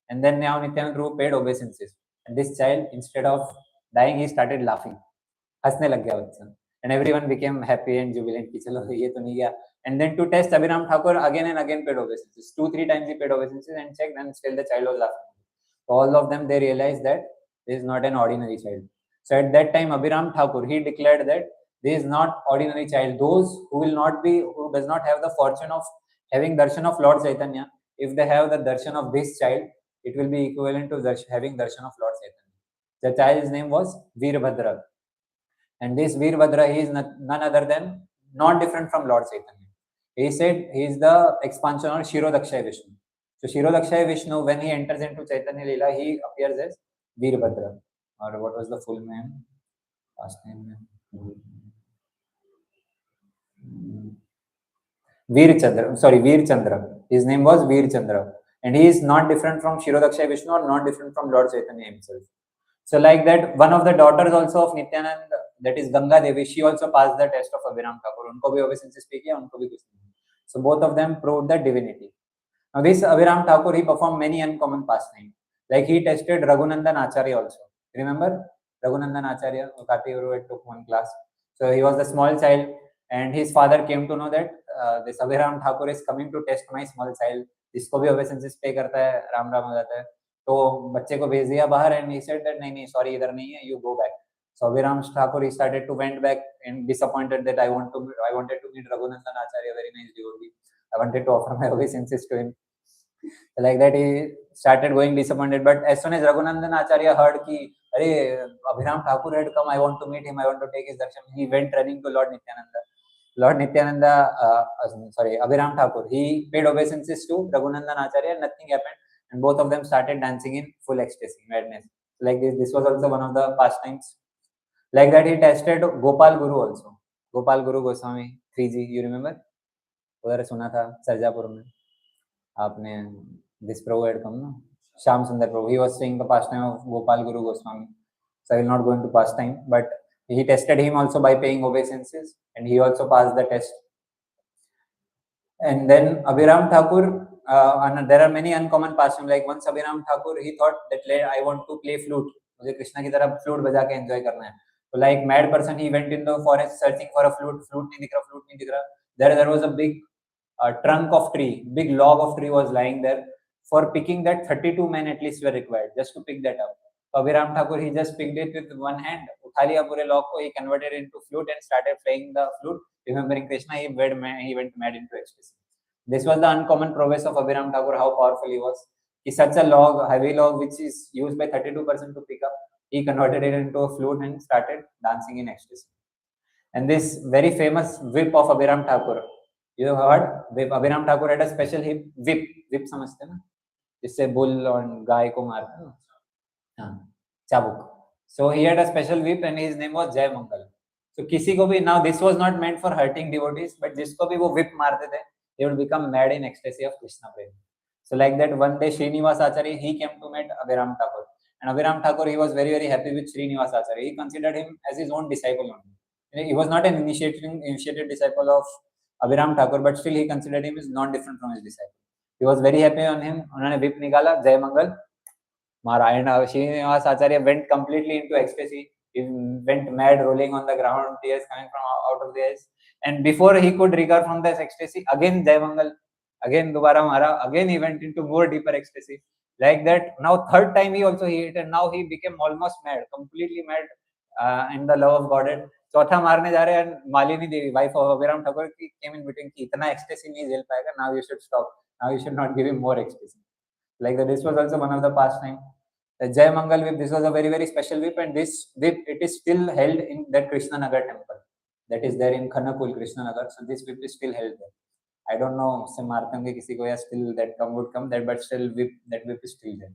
A: And then now Nityananda Prabhu paid obeisances. And this child, instead of dying, he started laughing. हंसने लग गया बच्चा. And everyone became happy and jubilant कि चलो ये तो नहीं गया. And then to test Abhiram Thakur, again and again paid obeisances. 2-3 times he paid obeisances and checked, and still the child was laughing. So all of them, they realized that this is not an ordinary child. So at that time, Abhiram Thakur, he declared that this is not ordinary child. Those who does not have the fortune of having darshan of Lord Chaitanya, if they have the darshan of this child, it will be equivalent to having darshan of Lord Chaitanya. The child's name was Veerbhadra. And this Veerbhadra, he is none other than not different from Lord Chaitanya. He said he is the expansion of Shirodakshaya Vishnu. So Shirodakshaya Vishnu, when he enters into Chaitanya Leela, he appears as Veerbhadra. Or what was the full name? Last name? Veer Chandra. His name was Veer Chandra. And he is not different from Shirodakshaya Vishnu or not different from Lord Chaitanya himself. So like that, one of the daughters also of Nityanand, that is Ganga Devi, she also passed the test of Abhiram Thakur. Unko bhi obeisances pe kiya, unko bhi kuch nahi. So both of them proved the divinity. Now this Abhiram Thakur, he performed many uncommon pastimes. Like he tested Raghunandan Acharya also. Remember Raghunandan Acharya? Kati Guru took one class. So he was the small child, and his father came to know that this Abhiram Thakur is coming to test my small child. जिसको भी obeisances पे करता है, राम राम हो जाता है. तो बच्चे को भेज दिया बाहर, and he said that नहीं sorry, इधर नहीं है, you go back. So Abhiram Thakur, he started to went back and disappointed that I wanted to meet Raghunandan Acharya, very nice devotee. I wanted to offer my obeisances to him. Like that, he started going disappointed. But as soon as Raghunandan Acharya heard कि अरे Abhiram Thakur had come, I want to meet him, I want to take his darshan, he went running to Lord Nityananda. Lord Nityananda, sorry, Abhiram Thakur, he paid obeisances to Raghunandan Acharya, nothing happened, and both of them started dancing in full ecstasy, madness. Like this was also one of the pastimes. Like that, he tested Gopal Guru also. Gopal Guru Goswami, 3G, you remember? उधर सुना था सरजापुर में आपने this Prabhu had come, no? Shyam Sundar Prabhu. He was saying the pastime of Gopal Guru Goswami. So I will not go into pastime, but he tested him also by paying obeisances, and he also passed the test. And then Abhiram Thakur, and there are many uncommon pastimes. Like once Abhiram Thakur, he thought that I want to play flute. मुझे कृष्णा की तरह flute बजा के enjoy करना है. So like mad person, he went in the forest searching for a flute. Flute नहीं दिख रहा, flute नहीं दिख रहा. There was a big trunk of tree, big log of tree was lying there. For picking that, 32 men at least were required just to pick that up. So Abhiram Thakur, he just picked it with one hand, उठा लिया पूरे log को, he converted it into flute and started playing the flute. Remembering Krishna, he went mad into ecstasy. This was the uncommon prowess of Abhiram Thakur, how powerful he was. He such a log, heavy log, which is used by 32% to pick up, he converted it into a flute and started dancing in ecstasy. And this very famous whip of Abhiram Thakur, you have heard? Whip. Abhiram Thakur had a special whip. Whip समझते ना? जिससे bull और गाय को मारते हैं ना? हाँ, चाबुक. So he had a special whip and his name was Jai Mangal. So किसी को भी, now this was not meant for hurting devotees, but जिसको भी वो whip मारते थे, they would become mad in ecstasy of Krishna prema. So like that, one day Srinivas Acharya, he came to meet Abhiram Thakur. And Abhiram Thakur, he was very, very happy with Srinivas Acharya. He considered him as his own disciple only. He was not an initiated disciple of Abhiram Thakur, but still he considered him as non-different from his disciple. He was very happy on him. उन्होंने whip निकाला, Jai Mangal, मारा. And Srinivas Acharya went completely into ecstasy. He went mad, rolling on the ground, tears coming from out of the eyes. And before he could recover from this ecstasy, again Jai Mangal, again दोबारा मारा, again he went into more deeper ecstasy. Like that, now third time he also hit, and now he became almost mad, completely mad in the love of Godhead. चौथा मारने जा रहे हैं, मालिनी देवी, wife of Abhiram Thakur, came in between कि इतना ecstasy नहीं झेल पाएगा, now you should stop, now you should not give him more ecstasy. Like that, this was also one of the pastime. The Jai Mangal whip, this was a very, very special whip, and this whip, it is still held in that Krishna Nagar temple that is there in Khanapul, Krishna Nagar. So this whip is still held there. I don't know, से मारते होंगे किसी को या still that would come there, but still that whip is still there.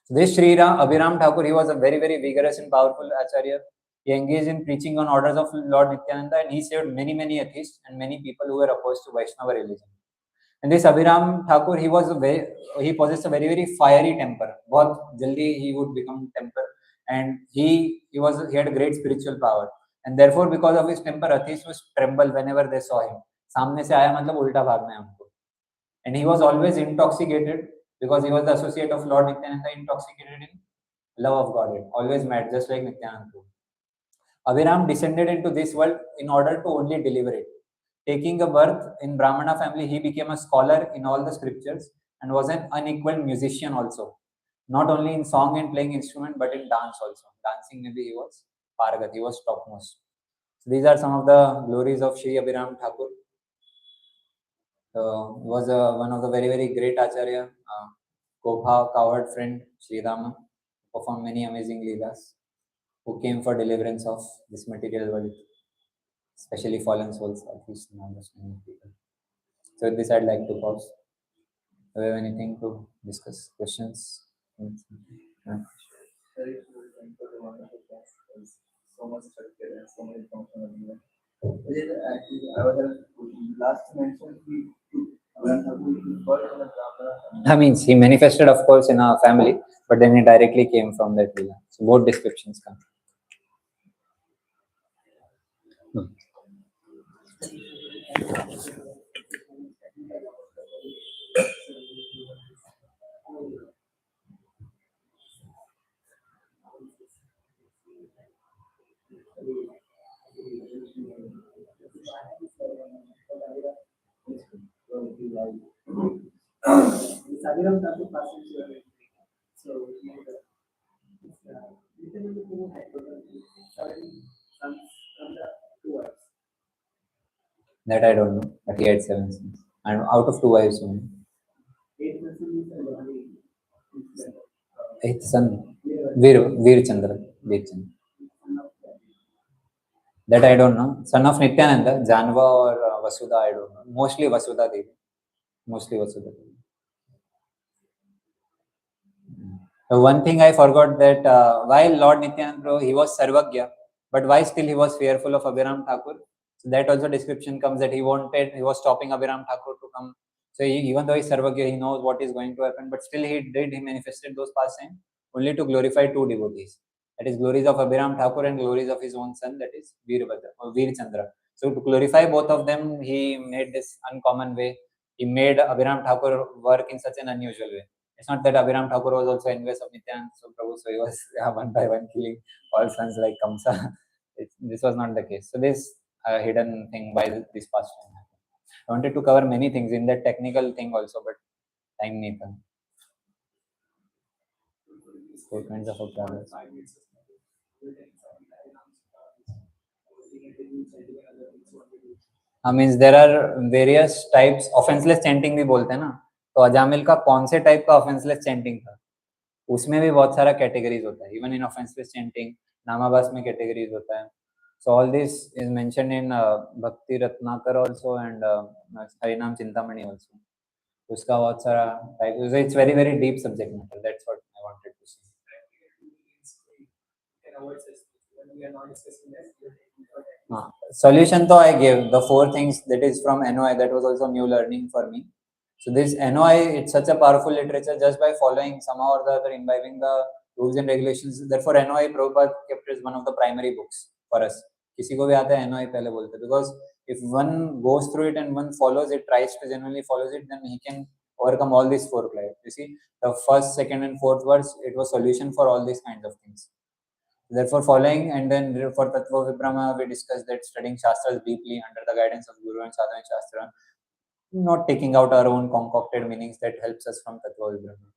A: So this Sri Abhiram Thakur, he was a very, very vigorous and powerful acharya. He engaged in preaching on orders of Lord Nityananda, and he saved many, many atheists and many people who were opposed to Vaishnava religion. And this Abhiram Thakur, he possessed a very, very fiery temper. बहुत जल्दी he would become temper, and he had a great spiritual power. And therefore, because of his temper, atheists would tremble whenever they saw him. सामने से आया मतलब उल्टा भागना है हमको. And he was always intoxicated because he was the associate of Lord Nityananda, intoxicated in love of God, always mad, just like Nityananda. Abhiram descended into this world in order to only deliver it. Taking a birth in Brahmana family, he became a scholar in all the scriptures and was an unequaled musician also. Not only in song and playing instrument, but in dance also. Dancing maybe he was Paragat, he was topmost. So these are some of the glories of Sri Abhiram Thakur. He was one of the very, very great Acharya. Kopha, cowherd friend, Sri Rama, performed many amazing leelas, who came for deliverance of this material world, especially fallen souls, at least in understanding people. So with this, I'd like to pause. Do you have anything to discuss? Questions? Yeah. So much structure and so many functions. Actually, I was last mentioned that means he manifested, of course, in our family, but then he directly came from that villa. So both descriptions come. That I don't know, but he had 7 sons. And out of 2 wives only. Eighth son, Veer Chandra. That I don't know. Son of Nityananda, Janva or Vasudha, I don't know. Mostly Vasudha Devi. Mostly Vasudha Devi. One thing I forgot that while Lord Nityananda, he was Sarvagya, but why still he was fearful of Abhiram Thakur? So that also description comes that he was stopping Abhiram Thakur to come. So even though he's Sarvagya, he knows what is going to happen, but still he manifested those pastimes only to glorify two devotees. That is glories of Abhiram Thakur and glories of his own son, that is Veer Chandra. So to glorify both of them, he made this uncommon way. He made Abhiram Thakur work in such an unusual way. It's not that Abhiram Thakur was also envious of Nityananda Prabhu, so he was one by one killing all sons like Kamsa. This was not the case. So this hidden thing by this pastime happened. I wanted to cover many things in that technical thing also, but time need. Four kinds of updates. Means there are various types offenceless chanting भी बोलते हैं ना, तो अजामिल का कौन से type का ऑफेंसलेस chanting था, उसमें भी बहुत सारा कैटेगरीज होता है. इवन इन ऑफेंसलेस चैंटिंग नामाबास में कैटेगरीज होता है. So all this is mention in भक्ति रत्नाकर आल्सो एंड हरिनाम चिंतामणि आल्सो. उसका बहुत सारा type. It's very very deep subject matter. That's what I wanted to say. Solution though I gave the four things that is from NOI. That was also new learning for me. So this NOI, it's such a powerful literature just by following somehow or the other, imbibing the rules and regulations. Therefore NOI Prabhupada kept as one of the primary books for us. किसी को भी आता है NOI पहले बोलते हैं, because if one goes through it and one follows it, tries to genuinely follows it, then he can overcome all these four clouds. You see, the first, second, and fourth verse, it was solution for all these kinds of things. Therefore, following, and then for Tattva Vibrahma, we discussed that studying Shastras deeply under the guidance of Guru and Sadhana Shastra, not taking out our own concocted meanings, that helps us from Tattva Vibrahma.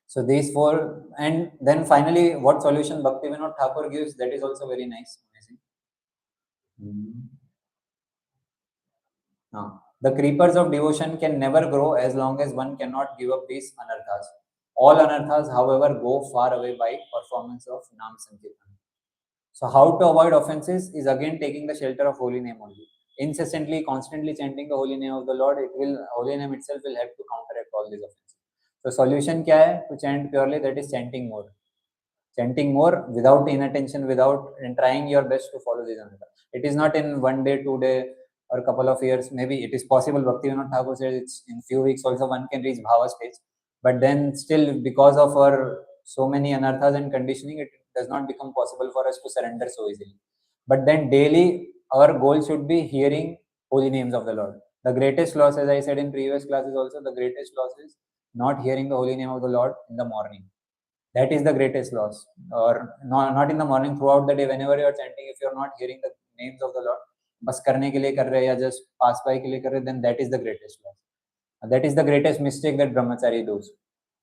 A: So these four, and then finally, what solution Bhaktivinoda Thakur gives, that is also very nice, amazing. The creepers of devotion can never grow as long as one cannot give up these anarthas. All anarthas, however, go far away by performance of Nam Sankirtan. So how to avoid offenses is again taking the shelter of holy name only. Incessantly, constantly chanting the holy name of the Lord, holy name itself will help to counteract all these offenses. So solution kya hai? To chant purely, that is chanting more. Chanting more without inattention, without and trying your best to follow this another. It is not in 1 day, 2 day, or a couple of years. Maybe it is possible. Bhaktivinoda Thakur says it's in few weeks also one can reach bhava stage. But then still, because of our so many anarthas and conditioning, it does not become possible for us to surrender so easily. But then daily, our goal should be hearing holy names of the Lord. The greatest loss, as I said in previous classes also, the greatest loss is not hearing the holy name of the Lord in the morning. That is the greatest loss. Or not in the morning, throughout the day, whenever you are chanting, if you are not hearing the names of the Lord, बस करने के लिए कर रहे या just pass by के लिए कर रहे, then that is the greatest loss. That is the greatest mistake that brahmachari does.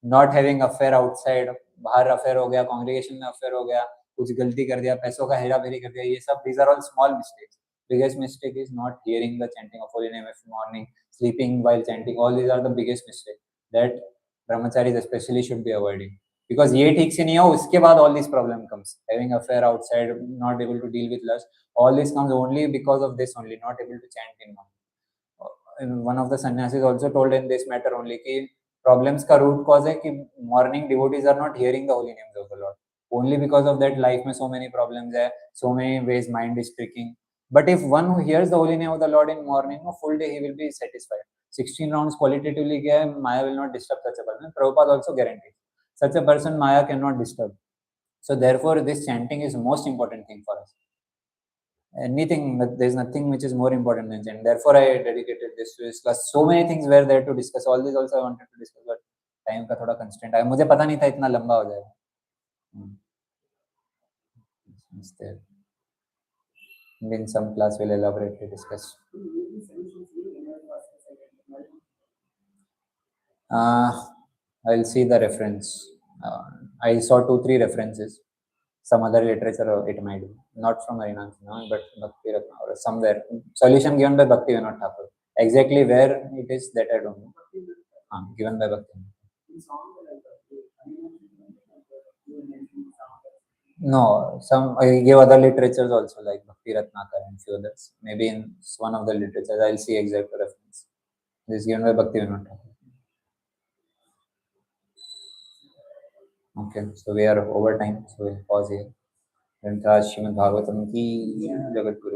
A: Not having affair outside, बाहर affair हो गया, congregation में affair हो गया, कुछ गलती कर दिया, पैसों का हेरा फेरी कर दिया, ये सब, these are all small mistakes. Biggest mistake is not hearing the chanting of holy name every morning, sleeping while chanting. All these are the biggest mistakes that brahmacharis especially should be avoiding. Because ये ठीक से नहीं हो, उसके बाद all these problem comes. Having affair outside, not able to deal with lust, all this comes only because of this only, not able to chant in morning. And one of the sannyasis also told in this matter only कि problems का root cause है कि morning devotees are not hearing the holy names of the Lord. Only because of that life में so many problems है, so many ways mind is tricking. But if one who hears the holy name of the Lord in morning, a full day he will be satisfied. 16 rounds qualitatively किया है, Maya will not disturb such a person. Prabhupada also guarantees such a person Maya cannot disturb. So therefore this chanting is most important thing for us. Anything, there's nothing which is more important than chanting. Therefore I dedicated this to discuss. So many things were there to discuss. All this also I wanted to discuss, but time का थोड़ा constraint है. मुझे पता नहीं था इतना लंबा हो जाएगा. In some class we'll elaborately discuss. I'll see the reference. I saw 2-3 references. Some other literature it might be. Not from Harinam, but Bhakti Ratna or somewhere. Solution given by Bhaktivinoda Thakur. Exactly where it is, that I don't know. Given by Bhakti. No, some I gave other literatures also like Bhakti Ratnakar and few others. Maybe in one of the literatures, I'll see exact reference. This is given by Bhakti Vinod Thakur. Okay, so we are over time, so we'll pause here. Grantha Srimad Bhagavatam ki Jagat Guru